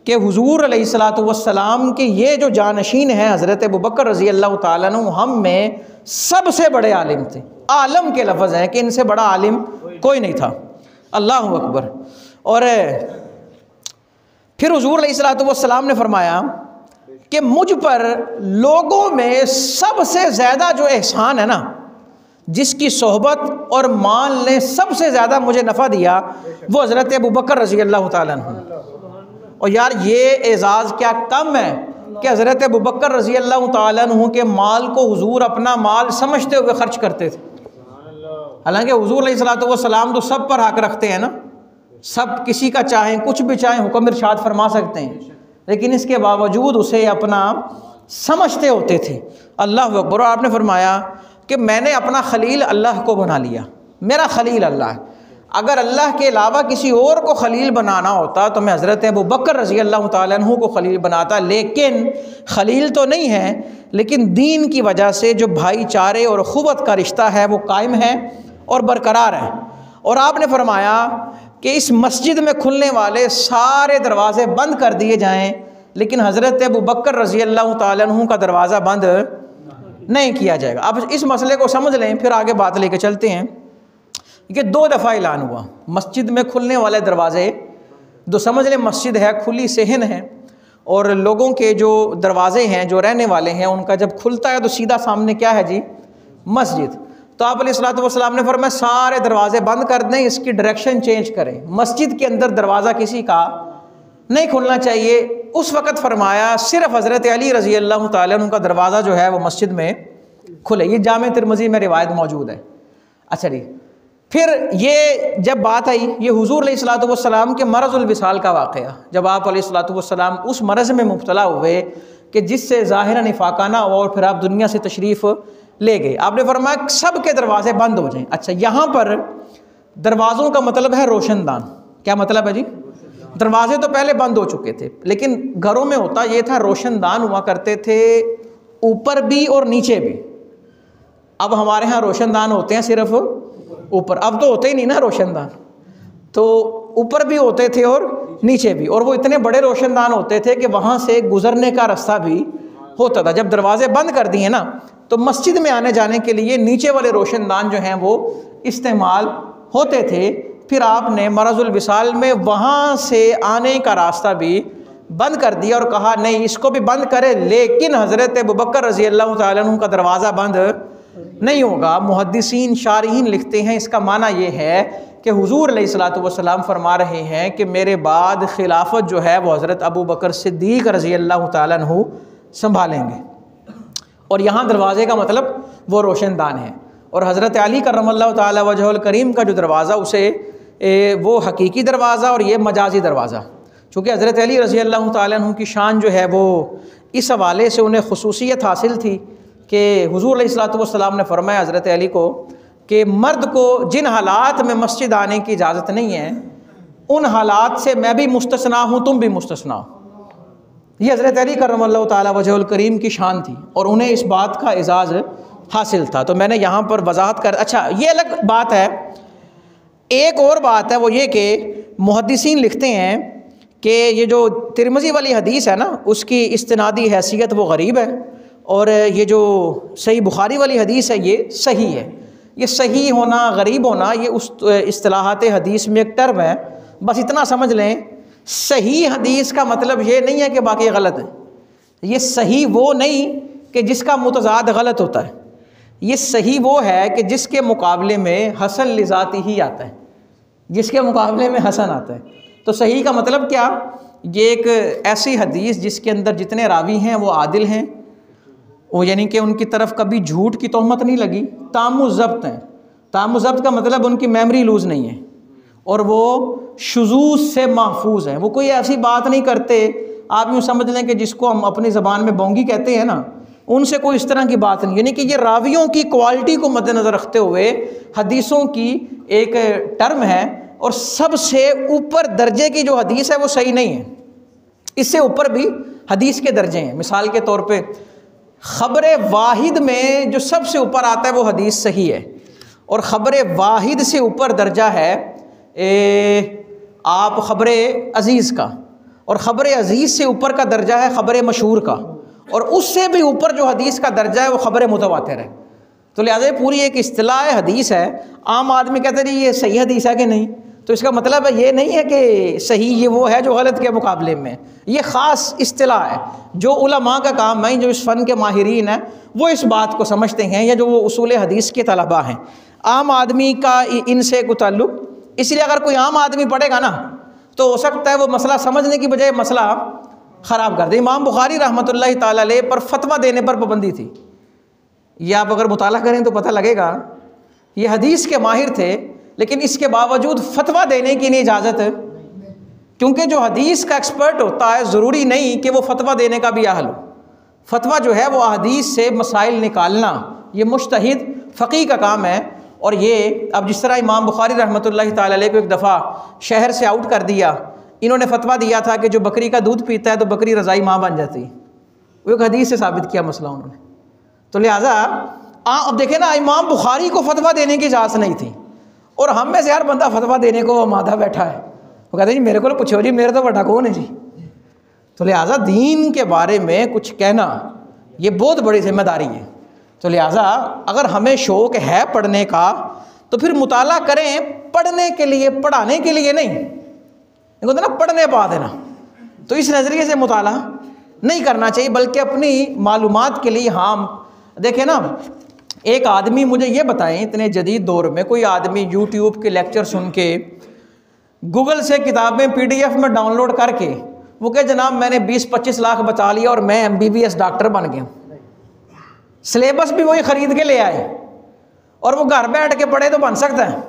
कि हुज़ूर अलैहिस्सलातु वस्सलाम के ये जो जानशीन हैं हज़रत अबू बकर रज़ी अल्लाह ताला अन्हु हम में सबसे बड़े आलिम थे। आलम के लफ्ज़ हैं कि इनसे बड़ा आलिम कोई नहीं था। अल्लाहु अकबर। और फिर हुज़ूर अलैहिस्सलातु वस्सलाम ने फरमाया कि मुझ पर लोगों में सबसे ज़्यादा जो एहसान है ना, जिसकी सोहबत और माल ने सबसे ज़्यादा मुझे नफ़ा दिया, वो हज़रत अबू बकर रज़ी अल्लाह ताला अन्हु। और यार ये एज़ाज़ क्या कम है कि हज़रत अबू बकर रज़ी अल्लाह ताला अन्हु के माल को हुज़ूर अपना माल समझते हुए ख़र्च करते थे। हालांकि हुज़ूर अलैहिस्सलातु वस्सलाम तो सब पर हक़ रखते हैं ना, सब किसी का चाहें कुछ भी चाहें हुक्म इरशाद फरमा सकते हैं, लेकिन इसके बावजूद उसे अपना समझते होते थे। अल्लाह अकबर। आपने फरमाया कि मैंने अपना खलील अल्लाह को बना लिया, मेरा खलील अल्लाह है। अगर अल्लाह के अलावा किसी और को खलील बनाना होता तो मैं हज़रत अबू बकर रज़ी अल्लाह ताला अन्हु को खलील बनाता, लेकिन खलील तो नहीं है, लेकिन दीन की वजह से जो भाईचारे और ख़ुवत का रिश्ता है वो कायम है और बरकरार है। और आपने फरमाया कि इस मस्जिद में खुलने वाले सारे दरवाज़े बंद कर दिए जाएं, लेकिन हज़रत अबू बकर रज़ी अल्लाह ताला अन्हु का दरवाज़ा बंद नहीं किया जाएगा। अब इस मसले को समझ लें, फिर आगे बात लेके चलते हैं। कि 2 दफ़ा ऐलान हुआ मस्जिद में खुलने वाले दरवाज़े, तो समझ लें मस्जिद है खुली सहन है, और लोगों के जो दरवाज़े हैं जो रहने वाले हैं उनका जब खुलता है तो सीधा सामने क्या है जी, मस्जिद। तो आप अलैहिस्सलातु वस्सलाम ने फरमाया सारे दरवाज़े बंद कर दें, इसकी डायरेक्शन चेंज करें, मस्जिद के अंदर दरवाज़ा किसी का नहीं खुलना चाहिए। उस वक़्त फरमाया सिर्फ़ हज़रत अली रज़ी अल्लाह ताला अन्हु का दरवाज़ा जो है वो मस्जिद में खुले। ये जामे तिरमिज़ी में रिवायत मौजूद है। अच्छा जी, फिर ये जब बात आई ये हुज़ूर अलैहिस्सलातु वस्सलाम के मरज़ुल विसाल का वाक़या, जब आप अलैहिस्सलातु वस्सलाम उस मरज़ में मुब्तला हुए कि जिससे ज़ाहिरन इफ़ाक़ाना और फिर आप दुनिया से तशरीफ़ ले गए, आपने फरमाया सब के दरवाज़े बंद हो जाएं। अच्छा, यहाँ पर दरवाज़ों का मतलब है रोशनदान। क्या मतलब है जी? दरवाज़े तो पहले बंद हो चुके थे, लेकिन घरों में होता ये था रोशनदान हुआ करते थे ऊपर भी और नीचे भी। अब हमारे यहाँ रोशनदान होते हैं सिर्फ ऊपर, अब तो होते ही नहीं ना रोशनदान, तो ऊपर भी होते थे और नीचे भी, और वो इतने बड़े रोशनदान होते थे कि वहाँ से गुज़रने का रास्ता भी होता था। जब दरवाज़े बंद कर दिए ना तो मस्जिद में आने जाने के लिए नीचे वाले रोशनदान जो हैं वो इस्तेमाल होते थे। फिर आपने मरज़ुल विसाल में वहाँ से आने का रास्ता भी बंद कर दिया और कहा नहीं इसको भी बंद करें, लेकिन हज़रत अबू बकर रज़ी अल्लाह ताला अन्हु का दरवाज़ा बंद नहीं होगा। मुहद्दिसीन शारिहीन लिखते हैं इसका माना ये है कि हुज़ूर अलैहिस्सलातु वस्सलाम फरमा रहे हैं कि मेरे बाद खिलाफत जो है वो हज़रत अबू बकर सिद्दीक़ रज़ी अल्लाह ताला अन्हु संभालेंगे, और यहाँ दरवाज़े का मतलब वो रोशनदान है। और हज़रत अली करमल्लाहु ताला वजहुल करीम का जो दरवाज़ा उसे वो हकीकी दरवाज़ा और ये मजाजी दरवाज़ा, चूँकि हज़रत अली रज़ी अल्लाह ताला अन्हु की शान जो है वो इस हवाले से उन्हें खुसूसियत हासिल थी कि हुज़ूर अलैहिस्सलातु वस्सलाम ने फरमाया हज़रत अली को कि मर्द को जिन हालात में मस्जिद आने की इजाज़त नहीं है उन हालात से मैं भी मुस्तस्ना हूँ, तुम भी मुस्तस्ना हो। ये हज़रत अली करमल्लाहु ताला वजहुल करीम की शान थी और उन्हें इस बात का एजाज़ हासिल था। तो मैंने यहाँ पर वजाहत कर, अच्छा ये अलग बात है। एक और बात है वो ये कि मुहद्दिसीन लिखते हैं कि ये जो तिरमिज़ी वाली हदीस है ना उसकी इस्तिनादी हैसियत वो गरीब है, और ये जो सही बुखारी वाली हदीस है ये सही है। ये सही होना गरीब होना ये उस इस्तिलाहात हदीस में एक टर्म है, बस इतना समझ लें। सही हदीस का मतलब ये नहीं है कि बाकी गलत है, ये सही वो नहीं कि जिसका मुतज़ाद गलत होता है, ये सही वो है कि जिसके मुकाबले में हसन लिज़ाती ही आता है, जिसके मुकाबले में हसन आता है। तो सही का मतलब क्या, ये एक ऐसी हदीस जिसके अंदर जितने रावी हैं वो आदिल हैं, वो यानी कि उनकी तरफ कभी झूठ की तोहमत नहीं लगी, तामु ज़ब्त हैं। तामु ज़ब्त का मतलब उनकी मेमोरी लूज़ नहीं है और वो शुज़ूज़ से महफूज हैं। वो कोई ऐसी बात नहीं करते, आप यूँ समझ लें कि जिसको हम अपनी ज़बान में बोंगी कहते हैं ना, उनसे कोई इस तरह की बात नहीं। यानी कि ये रावियों की क्वालिटी को मद्देनज़र रखते हुए हदीसों की एक टर्म है, और सबसे ऊपर दर्जे की जो हदीस है वो सही नहीं है, इससे ऊपर भी हदीस के दर्जे हैं। मिसाल के तौर पे ख़बर वाहिद में जो सबसे ऊपर आता है वो हदीस सही है, और ख़बर वाहिद से ऊपर दर्जा है आप ख़बर अज़ीज़ का, और ख़बर अज़ीज़ से ऊपर का दर्जा है ख़बर मशहूर का, और उससे भी ऊपर जो हदीस का दर्जा है वो ख़बर मुतवातिर है। तो लिहाजा पूरी एक इस्तिलाह हदीस है। आम आदमी कहते हैं ये सही हदीस है कि नहीं, तो इसका मतलब है ये नहीं है कि सही ये वो है जो गलत के मुकाबले में, ये ख़ास इस्तिलाह है। जो उलमा का काम है, जो इस फ़न के माहिरीन हैं, वो इस बात को समझते हैं, या जो वो उसूल हदीस के तलबा हैं। आम आदमी का इनसे कोई ताल्लुक़, इसलिए अगर कोई आम आदमी पढ़ेगा ना तो हो सकता है वो मसला समझने की बजाय मसला ख़राब कर दे। इमाम बुखारी रहमतुल्लाहि ताला अलैह पर फतवा देने पर पाबंदी थी। ये आप अगर मुताला करें तो पता लगेगा, ये हदीस के माहिर थे, लेकिन इसके बावजूद फतवा देने की नहीं इजाज़त है, क्योंकि जो हदीस का एक्सपर्ट होता है ज़रूरी नहीं कि वो फतवा देने का भी अहल हो। फतवा जो है वो हदीस से मसाइल निकालना, ये मुज्तहिद फ़क़ीह का काम है। और ये अब जिस तरह इमाम बुखारी रहमतुल्लाहि ताला अलैह को एक दफ़ा शहर से आउट कर दिया, इन्होंने फतवा दिया था कि जो बकरी का दूध पीता है तो बकरी रज़ाई माँ बन जाती है, वो एक हदीस से साबित किया मसला उन्होंने। तो लिहाजा अब देखें ना, इमाम बुखारी को फतवा देने की इजाज़त नहीं थी, और हम में से हर बंदा फतवा देने को मादा बैठा है। वो कहते हैं जी मेरे को पूछो जी, मेरे तो बड़ा कौन है जी। तो लिहाजा दीन के बारे में कुछ कहना ये बहुत बड़ी जिम्मेदारी है। तो लिहाजा अगर हमें शौक़ है पढ़ने का तो फिर मुताला करें, पढ़ने के लिए, पढ़ाने के लिए नहीं। देखो ना, पढ़ने पा देना, तो इस नज़रिए से मुताला नहीं करना चाहिए, बल्कि अपनी मालूमात के लिए। हाँ देखें ना, एक आदमी मुझे ये बताएं, इतने जदीद दौर में कोई आदमी यूट्यूब के लेक्चर सुन के, गूगल से किताबें PDF में डाउनलोड करके वो कहे जनाब मैंने 20-25 लाख बचा लिया और मैं MBBS डॉक्टर बन गया, सिलेबस भी वही ख़रीद के ले आए, और वो घर बैठ के पढ़े तो बन सकता है?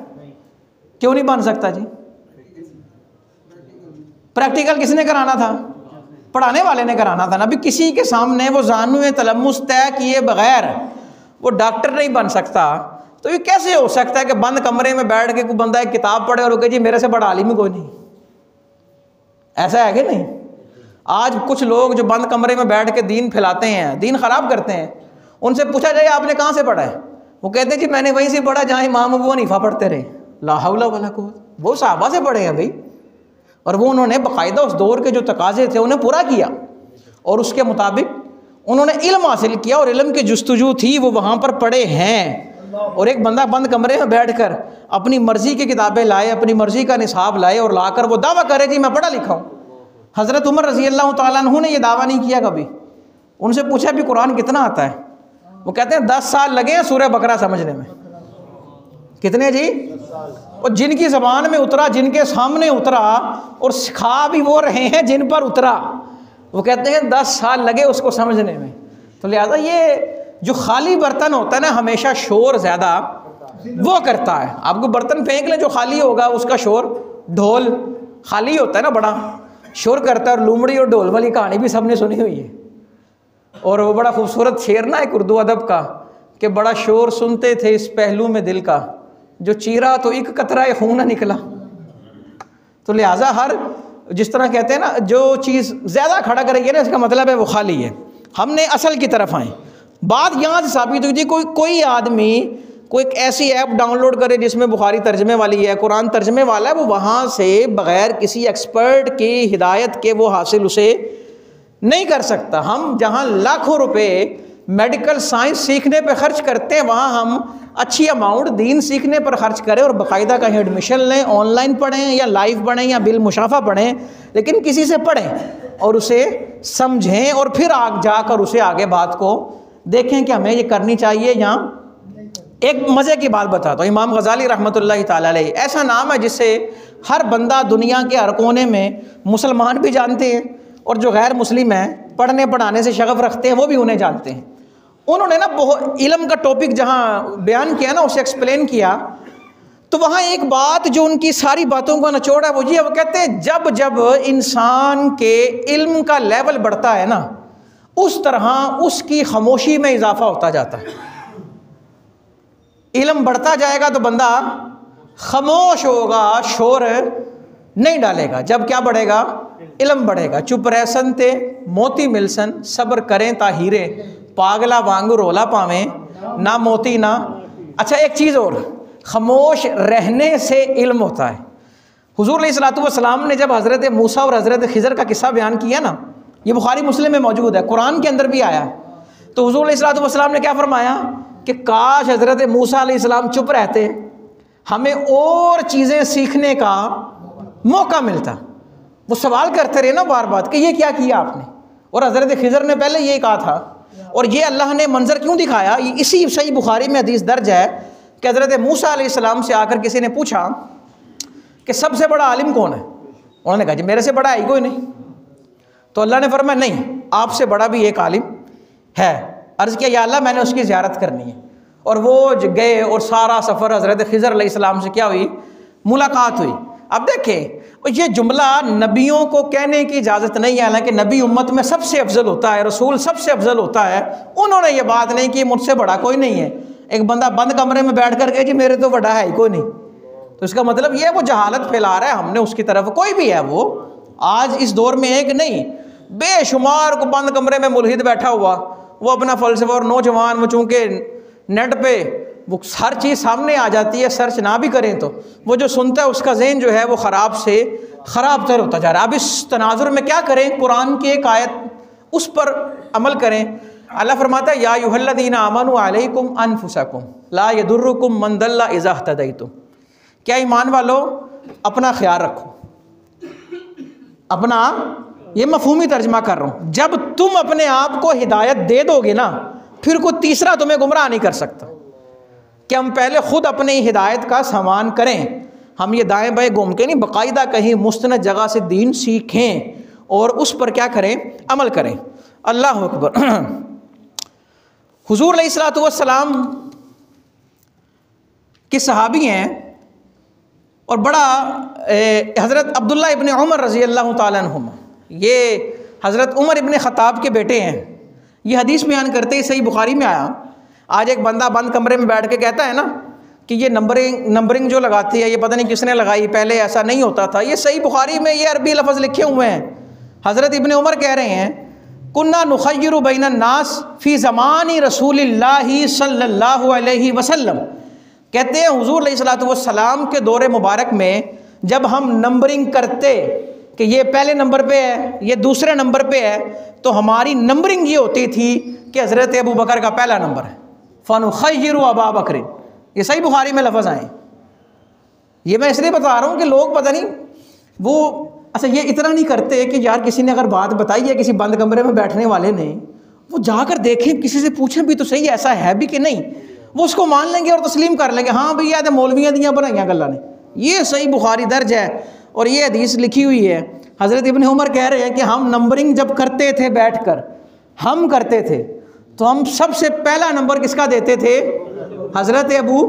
क्यों नहीं बन सकता जी? प्रैक्टिकल किसने कराना था? पढ़ाने वाले ने कराना था ना। अभी किसी के सामने वो ज़ानुए तलम्मुस तय किए बग़ैर वो डॉक्टर नहीं बन सकता। तो ये कैसे हो सकता है कि बंद कमरे में बैठ के कोई बंदा एक किताब पढ़े और वो कहे जी मेरे से बड़ा आलिम ही कोई नहीं? ऐसा है कि नहीं? आज कुछ लोग जो बंद कमरे में बैठ के दीन फैलाते हैं, दीन ख़राब करते हैं, उनसे पूछा जाए आपने कहाँ से पढ़ा है, वो कहते हैं जी मैंने वहीं से पढ़ा जहाँ इमाम अबू हनीफा पढ़ते रहे। ला हौला वला कुव्वत। वो सहाबा से पढ़े हैं भाई, और वो उन्होंने बाकायदा उस दौर के जो तकाजे थे उन्हें पूरा किया, और उसके मुताबिक उन्होंने इल्म हासिल किया, और इल्म की जुस्तजू थी, वो वहाँ पर पढ़े हैं। और एक बंदा बंद कमरे में बैठकर अपनी मर्ज़ी की किताबें लाए, अपनी मर्ज़ी का निसाब लाए, और लाकर वो दावा करे जी मैं पढ़ा लिखा हूँ। हज़रत उमर रज़ी अल्लाह तआला अन्हु ने ये दावा नहीं किया कभी। उनसे पूछा भी कुरान कितना आता है, वो कहते हैं 10 साल लगे हैं सूरह बकरा समझने में। कितने जी? और जिनकी ज़बान में उतरा, जिनके सामने उतरा, और सिखा भी वो रहे हैं जिन पर उतरा, वो कहते हैं 10 साल लगे उसको समझने में। तो लिहाजा ये जो खाली बर्तन होता है ना, हमेशा शोर ज़्यादा वो करता है। आपको बर्तन फेंक लें जो खाली होगा उसका शोर, ढोल खाली होता है ना बड़ा शोर करता है। और लूमड़ी और ढोल वाली कहानी भी सबने सुनी हुई है, और वो बड़ा खूबसूरत शेर ना एक उर्दू अदब का, कि बड़ा शोर सुनते थे इस पहलू में दिल का, जो चीरा तो एक कतरा खून निकला। तो लिहाजा हर जिस तरह कहते हैं ना, जो चीज़ ज़्यादा खड़ा करेगी ना, इसका मतलब है वो खाली है। हमने असल की तरफ आए। बात यहाँ से साबित हुई थी, कोई आदमी कोई एक ऐसी ऐप डाउनलोड करे जिसमें बुखारी तर्जमे वाली है, कुरान तर्जमे वाला है, वो वहाँ से बग़ैर किसी एक्सपर्ट की हिदायत के वो हासिल उसे नहीं कर सकता। हम जहाँ लाखों रुपए मेडिकल साइंस सीखने पे खर्च करते हैं, वहाँ हम अच्छी अमाउंट दीन सीखने पर खर्च करें और बाकायदा कहीं एडमिशन लें, ऑनलाइन पढ़ें या लाइव पढ़ें या बिल मुशाफा पढ़ें, लेकिन किसी से पढ़ें और उसे समझें, और फिर जाकर उसे आगे बात को देखें कि हमें ये करनी चाहिए। यहाँ एक मज़े की बात बताता हूँ। इमाम गज़ाली रहमतुल्लाहि ताला अलैह ऐसा नाम है जिससे हर बंदा दुनिया के हर कोने में, मुसलमान भी जानते हैं और जो गैर मुस्लिम हैं, पढ़ने पढ़ाने से शगफ़ रखते हैं, वो भी उन्हें जानते हैं। उन्होंने ना बहुत इल्म का टॉपिक जहाँ बयान किया ना, उसे एक्सप्लेन किया, तो वहाँ एक बात जो उनकी सारी बातों का निचोड़ है वो ये, वो कहते हैं जब जब इंसान के इल्म का लेवल बढ़ता है ना, उस तरह उसकी खामोशी में इजाफा होता जाता है। इल्म बढ़ता जाएगा तो बंदा खामोश होगा, शोर नहीं डालेगा। जब क्या बढ़ेगा? इल्म बढ़ेगा। चुप रह संते मोती मिलसन, सब्र करें ताहीरे पागला वांगू रोला पावें, ना मोती ना। अच्छा एक चीज़ और, खामोश रहने से इल्म होता है। हुजूर अलैहिस्सलातु वस्सलाम ने जब हज़रत मूसा और हज़रत खिज़र का किस्सा बयान किया ना, ये बुखारी मुस्लिम में मौजूद है, कुरान के अंदर भी आया, तो हुजूर अलैहिस्सलातु वस्सलाम ने क्या फरमाया कि काश हज़रत मूसा अलैहिस्सलाम चुप रहते, हमें और चीज़ें सीखने का मौका मिलता। वो सवाल करते रहे ना बार बार कि ये क्या किया आपने, और हज़रत खिज़र ने पहले यही कहा था। और ये अल्लाह ने मंजर क्यों दिखाया, इसी सही बुखारी में हदीस दर्ज है कि हज़रत मूसा अलैहिस्सलाम से आकर किसी ने पूछा कि सबसे बड़ा आलिम कौन है। उन्होंने कहा जी मेरे से बड़ा है कोई नहीं। तो अल्लाह ने फरमाया नहीं, आपसे बड़ा भी एक आलिम है। अर्ज़ किया या अल्लाह मैंने उसकी ज़ियारत करनी है। और वो गए और सारा सफ़र हज़रत खिज़र अलैहिस्सलाम से क्या हुई, मुलाकात हुई। अब देखें ये जुमला नबियों को कहने की इजाज़त नहीं है, हालांकि नबी उम्मत में सबसे अफजल होता है, रसूल सबसे अफजल होता है। उन्होंने ये बात नहीं की मुझसे बड़ा कोई नहीं है। एक बंदा बंद कमरे में बैठ कर के जी मेरे तो बड़ा है ही कोई नहीं, तो इसका मतलब ये वो जहालत फैला रहा है हमने उसकी तरफ। कोई भी है वो, आज इस दौर में एक नहीं बेशुमार को बंद कमरे में मुल्हिद बैठा हुआ, वो अपना फ़लसफ़ा, और नौजवान वो चूँकि नेट पे वो हर चीज़ सामने आ जाती है, सर्च ना भी करें तो वो जो सुनता है उसका ज़हन जो है वो ख़राब से ख़राब तर होता जा रहा है। अब इस तनाजुर में क्या करें, कुरान की एक आयत उस पर अमल करें। अल्लाह फरमाता है या अय्युहल्लज़ीना आमनू अलैकुम अनफुसकुम ला यदुर्रुकुम मन दल्ला इज़ा इह्तदैतुम। क्या ईमान वालो अपना ख्याल रखो, अपना, ये मफहूमी तर्जमा कर रहा हूँ, जब तुम अपने आप को हिदायत दे दोगे ना फिर कोई तीसरा तुम्हें गुमराह नहीं कर सकता। कि हम पहले ख़ुद अपनी हिदायत का सामान करें, हम ये दाएं बाएं घूम के नहीं, बाकायदा कहीं मुस्तनद जगह से दीन सीखें और उस पर क्या करें, अमल करें। अल्लाह अकबर। हुजूर अलैहिस्सलातु वस्सलाम के सहाबी हैं और बड़ा हज़रत अब्दुल्ला इब्न उमर रज़ी अल्लाह ताला अन्हुमा, ये हज़रत उमर इब्न ख़त्ताब के बेटे हैं। ये हदीस बयान करते ही सही बुखारी में आया। आज एक बंदा बंद कमरे में बैठ के कहता है ना कि ये नंबरिंग जो लगाती है ये पता नहीं किसने लगाई, पहले ऐसा नहीं होता था। ये सही बुखारी में ये अरबी लफ्ज़ लिखे हुए हैं। हज़रत इब्न उमर कह रहे हैं कुन्ना नुखय्यिरु बैनन नास फ़ी ज़मानी रसूलिल्लाहि सल्लल्लाहु अलैहि वसल्लम। कहते हैं हुज़ूर अलैहिस्सलातु वस्सलाम के दौरे मुबारक में जब हम नंबरिंग करते कि ये पहले नंबर पे है, ये दूसरे नंबर पे है, तो हमारी नंबरिंग ये होती थी कि हज़रत अबू बकर का पहला नंबर है, फ़नुखय्यिरु अबा बकर। ये सही बुखारी में लफ्ज़ आए। ये मैं इसलिए बता रहा हूँ कि लोग पता नहीं वो, अच्छा ये इतना नहीं करते कि यार किसी ने अगर बात बताई है किसी बंद कमरे में बैठने वाले ने, वो जाकर देखें, किसी से पूछें भी तो सही ऐसा है भी कि नहीं, वो उसको मान लेंगे और तस्लीम कर लेंगे, हाँ भैया तो मौलवियाँ दियाँ बनाइयाँ गल्ला ने। ये सही बुखारी दर्ज है और ये हदीस लिखी हुई है। हज़रत इब्न उमर कह रहे हैं कि हम नंबरिंग जब करते थे बैठकर, हम करते थे तो हम सबसे पहला नंबर किसका देते थे, हज़रत अबू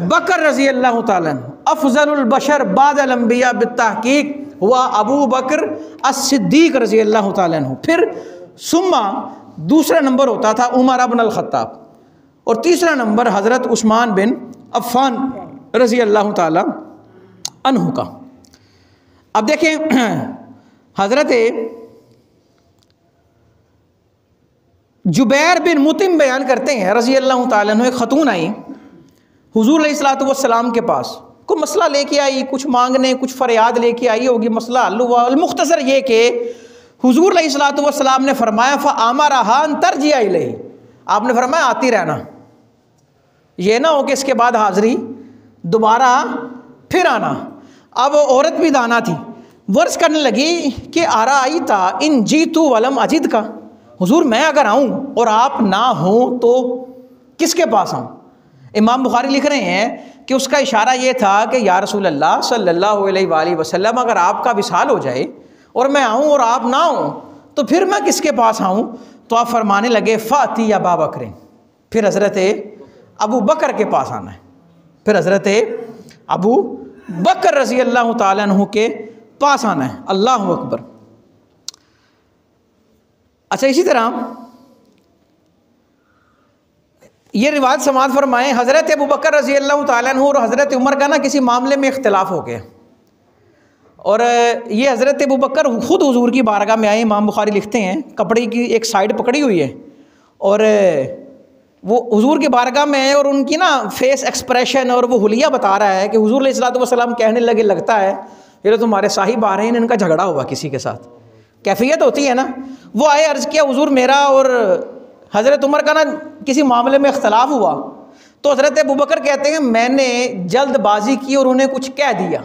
बकर रज़ी अल्लाह ताला अन्हु। अफ़ज़लुल बशर बादल अंबिया बित्तहक़ीक़ हुआ अबू बकर as-सिद्दीक़ रज़ी अल्लाह ताला अन्हु। फिर सुम्मा दूसरा नंबर होता था उमर इब्न अल-ख़त्ताब और तीसरा नंबर हज़रत उस्मान बिन अफ़्फ़ान रज़ी अल्लाह ताला अन्हु का। अब देखें हज़रत जुबैर बिन मुतिम बयान करते हैं रज़ी अल्लाह ताला अन्हु, एक ख़तून आई हुज़ूर अलैहिस्सलातु वस्सलाम के पास, कोई मसला लेके आई, कुछ मांगने कुछ फरियाद लेके आई होगी, मसला हल हुआ। मुख्तसर ये कि हुज़ूर अलैहिस्सलातु वस्सलाम ने फरमाया फ़अमरहा अन तर्जिअ इलैहि, आपने फरमाया आती रहना, ये ना हो कि इसके बाद हाज़िरी दोबारा फिर आना। अब औरत भी दाना थी, वर्ष करने लगी कि आरा आई था इन जी तू वलम अजिद का, हुजूर मैं अगर आऊँ और आप ना हो तो किसके पास आऊँ। इमाम बुखारी लिख रहे हैं कि उसका इशारा ये था कि या रसूल अल्लाह सल्लल्लाहु अलैहि वसल्लम अगर आपका विसाल हो जाए और मैं आऊँ और आप ना हो तो फिर मैं किसके पास आऊँ। तो आप फरमाने लगे फ़ाती अबा बकर, फिर हज़रत अबू बकर के पास आना है, फिर हज़रत अबू बकर रज़ी अल्लाह ताला अन्हु के पास आना है। अल्लाह अकबर। अच्छा इसी तरह ये रिवायत समाअत फरमाएँ, हज़रत अबू बकर रज़ी अल्लाह ताला अन्हु और हज़रत उमर का ना किसी मामले में इख्तिलाफ़ हो गया और ये हज़रत अबू बकर ख़ुद हुज़ूर की बारगाह में आए। इमाम बुखारी लिखते हैं कपड़े की एक साइड पकड़ी हुई है और वो हुजूर की बारगाह में है और उनकी ना फेस एक्सप्रेशन और वो हुलिया बता रहा है कि हुजूर अलैहिस्सलातु वस्सलाम कहने लगे, लगता है ये तो तुम्हारे साहिब आ रहे हैं, इनका झगड़ा हुआ किसी के साथ। कैफियत होती है ना। वो आए, अर्ज़ किया हुजूर मेरा और हज़रत उमर का ना किसी मामले में इख्तलाफ हुआ। तो हज़रत अबू बकर कहते हैं मैंने जल्दबाजी की और उन्हें कुछ कह दिया,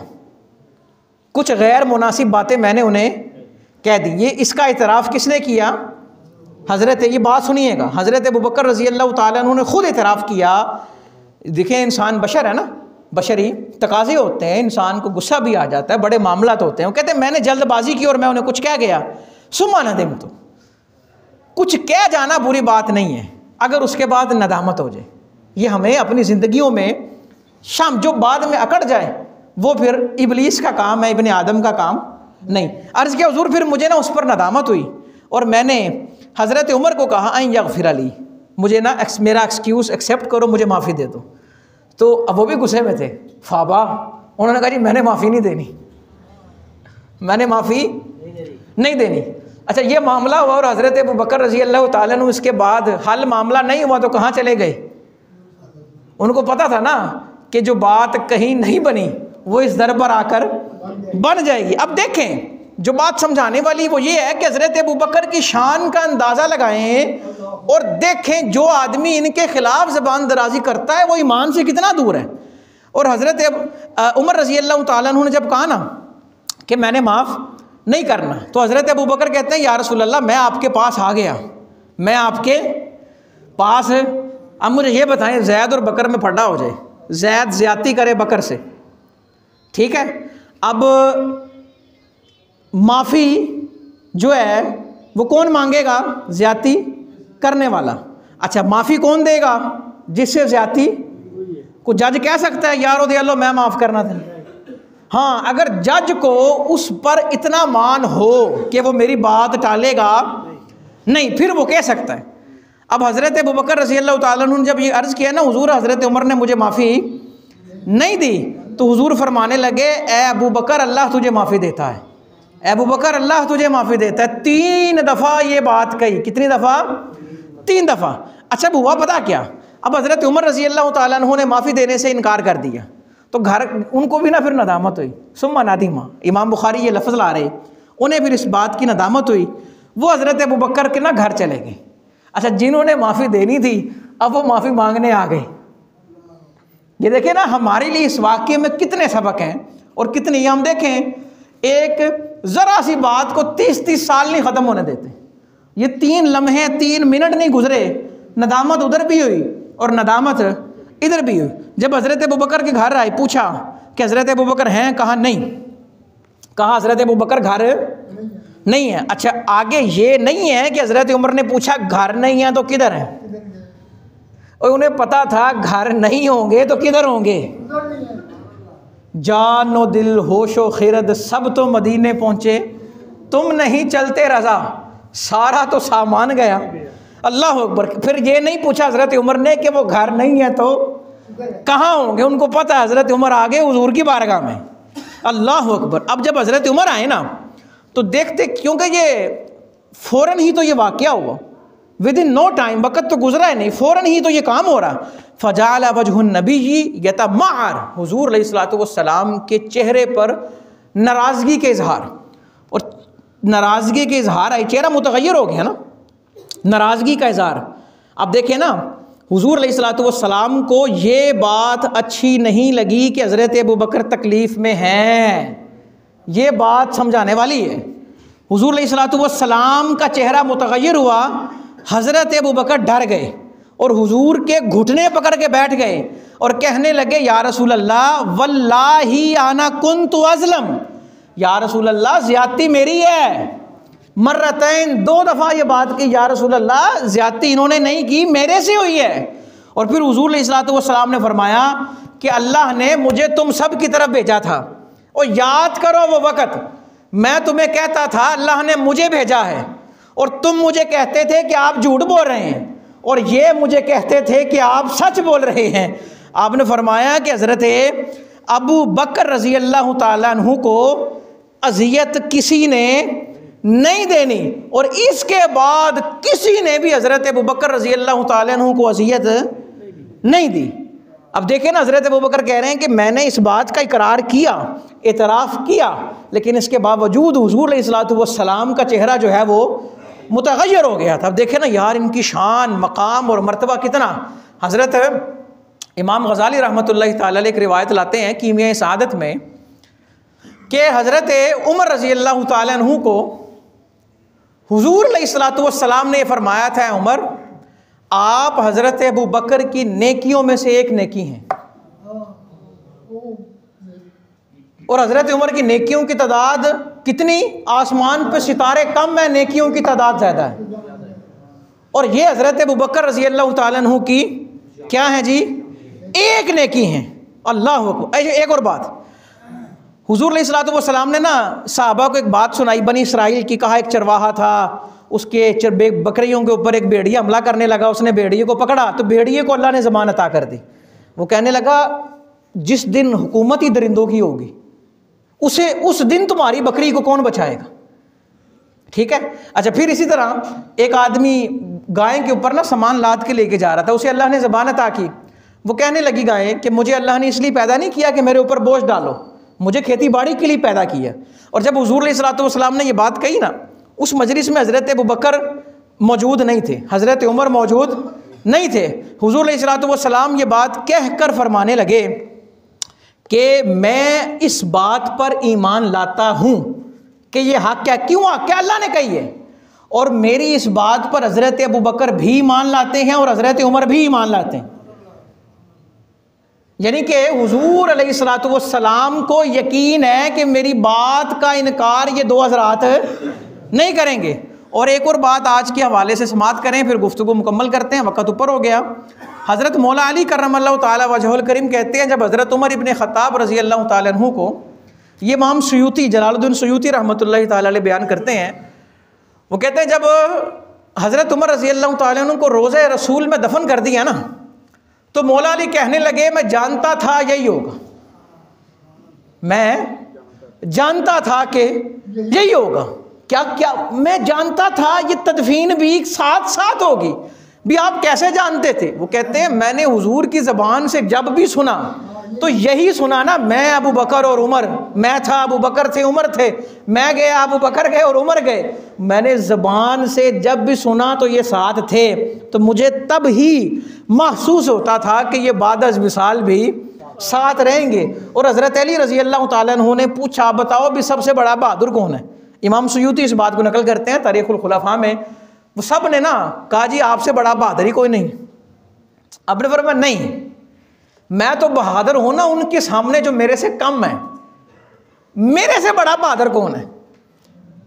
कुछ गैर मुनासिब बातें मैंने उन्हें कह दी। ये इसका इतराफ़ किसने किया? हज़रत, ये बात सुनिएगा, हज़रत अबू बकर रज़ी अल्लाह ताला अन्हु ने खुद इतराफ़ किया। देखें इंसान बशर है ना, बशरी तकाज़े होते हैं, इंसान को गुस्सा भी आ जाता है, बड़े मामलात होते हैं। वो कहते हैं मैंने जल्दबाजी की और मैं उन्हें कुछ कह गया। सुम्मा नदिम, तो कुछ कह जाना बुरी बात नहीं है अगर उसके बाद नदामत हो जाए। ये हमें अपनी ज़िंदगियों में शाम जो बाद में अकड़ जाए वो फिर इबलीस का काम है, इब्ने आदम का काम नहीं। अर्ज़ किया हुजूर फिर मुझे ना उस पर नदामत हुई और मैंने हज़रत उमर को कहा अन यग़फ़िर ली, मुझे ना मेरा एक्सक्यूज़ एक्सेप्ट करो, मुझे माफ़ी दे दो। तो अब वो भी गुस्से में थे, फाबा, उन्होंने कहा जी मैंने माफ़ी नहीं देनी, मैंने माफ़ी नहीं देनी। अच्छा ये मामला हुआ और हज़रत अबू बकर रज़ी अल्लाह ताला अन्हु इसके बाद हल मामला नहीं हुआ तो कहाँ चले गए? उनको पता था ना कि जो बात कहीं नहीं बनी वो इस दर पर आकर बन जाएगी। अब देखें जो बात समझाने वाली वो ये है कि हज़रत अबू बकर की शान का अंदाज़ा लगाएं और देखें जो आदमी इनके ख़िलाफ़ ज़बान दराज़ी करता है वो ईमान से कितना दूर है। और हज़रत उमर रज़ी अल्लाह ताला अन्हु ने जब कहा ना कि मैंने माफ़ नहीं करना, तो हज़रत अबू बकर कहते हैं या रसूल अल्लाह मैं आपके पास आ गया, मैं आपके पास। अब मुझे ये बताएं ज़ैद और बकर में फटा हो जाए, ज़ैद ज़्यादती करे बकर से, ठीक है, अब माफ़ी जो है वो कौन मांगेगा? ज़्यादती करने वाला। अच्छा माफ़ी कौन देगा? जिससे ज़्यादती को जज कह सकता है यारो दे लो मैं माफ़ करना था। हाँ, अगर जज को उस पर इतना मान हो कि वो मेरी बात टालेगा नहीं, फिर वो कह सकता है। अब हज़रत अबू बकर रज़ी अल्लाह ताला अन्हु ने जब ये अर्ज़ किया ना हुजूर हज़रत उमर ने मुझे माफ़ी नहीं दी, तो हुजूर फरमाने लगे ए अबू बकर अल्लाह तुझे माफ़ी देता है, अबू बकर अल्लाह तुझे माफ़ी देता है। 3 दफ़ा ये बात कही। कितनी दफ़ा? 3 दफ़ा। अच्छा हुआ पता क्या, अब हज़रत उमर रज़ी अल्लाह ताला अन्हु ने माफ़ी देने से इनकार कर दिया तो घर उनको भी ना फिर नदामत हुई। सुम्मा नादिमा, इमाम बुखारी ये लफ्ज़ ला रहे, उन्हें फिर इस बात की नदामत हुई। वो हज़रत अबू बकर के ना घर चले गए। अच्छा जिन्होंने माफ़ी देनी थी अब वो माफ़ी मांगने आ गए। ये देखें ना हमारे लिए इस वाक़ये में कितने सबक हैं और कितने। हम देखें एक ज़रा सी बात को 30-30 साल नहीं ख़त्म होने देते। ये 3 लम्हे 3 मिनट नहीं गुजरे, नदामत उधर भी हुई और नदामत इधर भी हुई। जब हज़रत अबू बकर के घर आए पूछा कि हज़रत अबू बकर हैं? कहा नहीं। कहा हज़रत अबू बकर घर नहीं है। अच्छा आगे ये नहीं है कि हज़रत उमर ने पूछा घर नहीं है तो किधर है, और उन्हें पता था घर नहीं होंगे तो किधर होंगे। जानो दिल होशो खिरद सब तो मदीने पहुँचे, तुम नहीं चलते रज़ा सारा तो सामान गया। अल्लाह अकबर। फिर ये नहीं पूछा हज़रत उमर ने कि वो घर नहीं है तो कहाँ होंगे, उनको पता हज़रत उमर आ गए हुजूर की बारगाह में। अल्लाह अकबर। अब जब हज़रत उमर आए ना तो देखते, क्योंकि ये फ़ौरन ही तो ये वाक़या हुआ, विद इन नो टाइम, वक़्त तो गुजरा है नहीं, फ़ौरन ही तो ये काम हो रहा। फ़जाला वजहुन नबी यतमअर, हुजूर अलैहिस्सलातु वस्सलाम के चेहरे पर नाराज़गी के इजहार, और नाराज़गी के इजहार आई, चेहरा मुतग़य्यर हो गया ना, नाराज़गी का इजहार। अब देखें ना हुजूर अलैहिस्सलातु वस्सलाम को ये बात अच्छी नहीं लगी कि हज़रत अबू बकर तकलीफ़ में हैं, ये बात समझाने वाली है। हुजूर अलैहिस्सलातु वस्सलाम का चेहरा मुतग़य्यर हुआ, हज़रत अबू बकर डर गए और हुजूर के घुटने पकड़ के बैठ गए और कहने लगे या रसूल अल्लाह वल्लाही आना कुन्तु अज़लम, या रसूल अल्लाह ज़्यादती मेरी है। मर्रतैन 2 दफ़ा ये बात की, या रसूल अल्लाह ज़्यादती इन्होंने नहीं की, मेरे से हुई है। और फिर हुजूर अलैहिस्सलातु वस्सलाम ने फरमाया कि अल्लाह ने मुझे तुम सब की तरफ भेजा था, और याद करो वो वक़्त मैं तुम्हें कहता था अल्लाह ने मुझे भेजा है, और तुम मुझे कहते थे कि आप झूठ बोल रहे हैं, और ये मुझे कहते थे कि आप सच बोल रहे हैं। आपने फरमाया कि हज़रत अबू बकर रज़ी अल्लाह ताला अन्हु को अज़ियत किसी ने नहीं देनी। और इसके बाद किसी ने भी हज़रत अबू बकर रज़ी अल्लाह तआला अन्हु को अज़ियत नहीं दी। अब देखें ना, हज़रत अबू बकर कह रहे हैं कि मैंने इस बात का इकरार किया, एतराफ़ किया, लेकिन इसके बावजूद हुज़ूर अलैहिस्सलातु वस्सलाम का चेहरा जो है वो मुतग़य्यर हो गया था। अब देखें ना यार, इनकी शान, मकाम और मर्तबा कितना। हज़रत इमाम गज़ाली रहमतुल्लाहि तआला अलैह एक रिवायत लाते हैं कीमिया सआदत में कि हज़रत उमर रज़ी अल्लाह तआला अन्हु को हुज़ूर अलैहिस्सलातु वस्सलाम ने फरमाया था, उमर आप हज़रत अबू बकर की नेकियों में से एक नेकी हैं। और हज़रत उमर की नेकियों की तादाद कितनी? आसमान पे सितारे कम है, नेकियों की तादाद ज़्यादा है। और ये हज़रत अबू बकर रज़ी अल्लाह तआला अन्हु की क्या है जी? एक नेकी हैं। अल्लाह अकबर। एक और बात, हुज़ूर अलैहिस्सलातु वस्सलाम ने ना सहाबा को एक बात सुनाई बनी इसराइल की। कहा एक चरवाहा था, उसके बकरियों के ऊपर एक भेड़िया हमला करने लगा, उसने भेड़िए को पकड़ा तो भेड़िए को अल्लाह ने ज़बान अता कर दी। वो कहने लगा जिस दिन हुकूमत ही दरिंदों की होगी उस दिन तुम्हारी बकरी को कौन बचाएगा? ठीक है। अच्छा, फिर इसी तरह एक आदमी गाय के ऊपर ना सामान लाद के लेके जा रहा था, उसे अल्लाह ने ज़बान अता की। वो कहने लगी गाय कि मुझे अल्लाह ने इसलिए पैदा नहीं किया कि मेरे ऊपर बोझ डालो, मुझे खेती बाड़ी के लिए पैदा किया। और जब हुज़ूर अलैहिस्सलातु वस्सलाम ने ये बात कही ना, उस मजलिस में हज़रत अबू बकर मौजूद नहीं थे, हज़रत उमर मौजूद नहीं थे। हुज़ूर अलैहिस्सलातु वस्सलाम ये बात कह कर फरमाने लगे कि मैं इस बात पर ईमान लाता हूँ कि ये हक़ क्या, क्यों हक़ क्या अल्लाह ने कही है, और मेरी इस बात पर हज़रत अबू बकर भी ईमान लाते हैं और हज़रत उमर भी ईमान लाते हैं। यानी कि हुज़ूर अलैहिस्सलातु वस्सलाम को यकीन है कि मेरी बात का इनकार ये दो हज़रात नहीं करेंगे। और एक और बात आज के हवाले से समाप्त करें, फिर गुफ्तगू मुकम्मल करते हैं, वक़्त ऊपर हो गया। हज़रत मौला अली करमल्लाहु ताला वजहुल करीम कहते हैं, जब हज़रत उमर इब्न ख़त्ताब रज़ी अल्लाह ताला अन्हु को, ये इमाम सुयूती जलालुद्दीन सुयूती रहमतुल्लाहि ताला अलैह बयान करते हैं, वो कहते हैं जब हज़रत उमर रज़ी अल्लाह ताला अन्हु को रोज़े रसूल में दफन कर दिया ना, तो मौला अली कहने लगे मैं जानता था यही होगा, मैं जानता था कि यही होगा। क्या क्या मैं जानता था ये तदफीन भी साथ साथ होगी। भी आप कैसे जानते थे? वो कहते हैं मैंने हुजूर की ज़बान से जब भी सुना तो यही सुना ना, मैं अबू बकर और उमर, मैं था अबू बकर थे उमर थे, मैं गया अबू बकर गए और उमर गए। मैंने ज़बान से जब भी सुना तो ये साथ थे, तो मुझे तब ही महसूस होता था कि ये बाद विसाल भी साथ रहेंगे। और हज़रत अली रज़ी अल्लाह ताला अन्हु ने पूछा बताओ भी सबसे बड़ा बहादुर कौन है? इमाम सुयूती इस बात को नकल करते हैं तारीख़ुल खुलफ़ा में, वो सब ने ना कहा जी आपसे बड़ा बहादुर ही कोई नहीं। आपने फरमाया नहीं, मैं तो बहादुर हूं ना उनके सामने जो मेरे से कम है, मेरे से बड़ा बहादुर कौन है?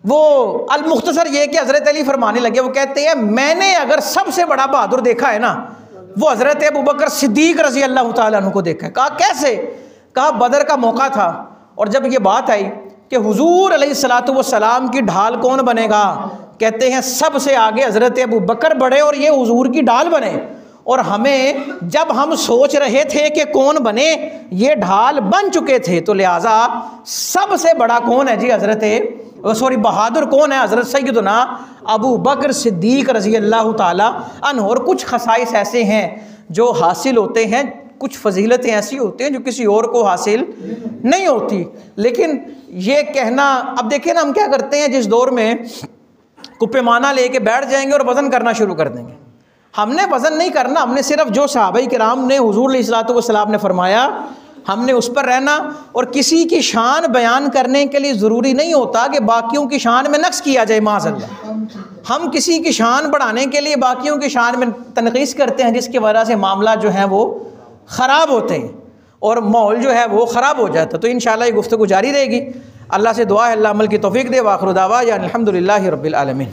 वो अल मुख्तसर ये कि हज़रत अली फरमाने लगे, वो कहते हैं मैंने अगर सबसे बड़ा बहादुर देखा है ना, वो हज़रत अबू बकर सिद्दीक़ रज़ी अल्लाह ताला अन्हु को देखा है। कहा कैसे? कहा बदर का मौका था और जब ये बात आई कि हुजूर अलैहिस्सलातु वस्सलाम की ढाल कौन बनेगा, कहते हैं सबसे आगे हज़रत अबू बकर बढ़े और ये हुजूर की ढाल बने। और हमें जब हम सोच रहे थे कि कौन बने, ये ढाल बन चुके थे, तो लिहाजा सबसे बड़ा कौन है जी? बहादुर कौन है? हज़रत सैयदना अबू बकर सिद्दीक़ रज़ी अल्लाह ताला अन्हु। और कुछ खसाइस ऐसे हैं जो हासिल होते हैं, कुछ फजीलतें ऐसी होती हैं जो किसी और को हासिल नहीं होती। लेकिन ये कहना, अब देखिए ना हम क्या करते हैं, जिस दौर में कुप्पेमाना लेके बैठ जाएंगे और वज़न करना शुरू कर देंगे। हमने वज़न नहीं करना, हमने सिर्फ जो सहाबाई किराम ने हुजूर अलैहिस्सलातु वस्सलाम ने फरमाया हमने उस पर रहना। और किसी की शान बयान करने के लिए ज़रूरी नहीं होता कि बाकियों की शान में नक्स किया जाए, माज़अल्लाह। हम किसी की शान बढ़ाने के लिए बाकियों की शान में तनक़ीस करते हैं, जिसकी वजह से मामला जो है वो ख़राब होते हैं और माहौल जो है वो ख़राब हो जाता है। तो इंशाअल्लाह ये गुफ्तगू जारी रहेगी। अल्लाह से दुआ है अल्लाह अमल की तौफ़ीक़ दे। व आख़िर दावा या अल्हम्दुलिल्लाहि रब्बिल आलमीन।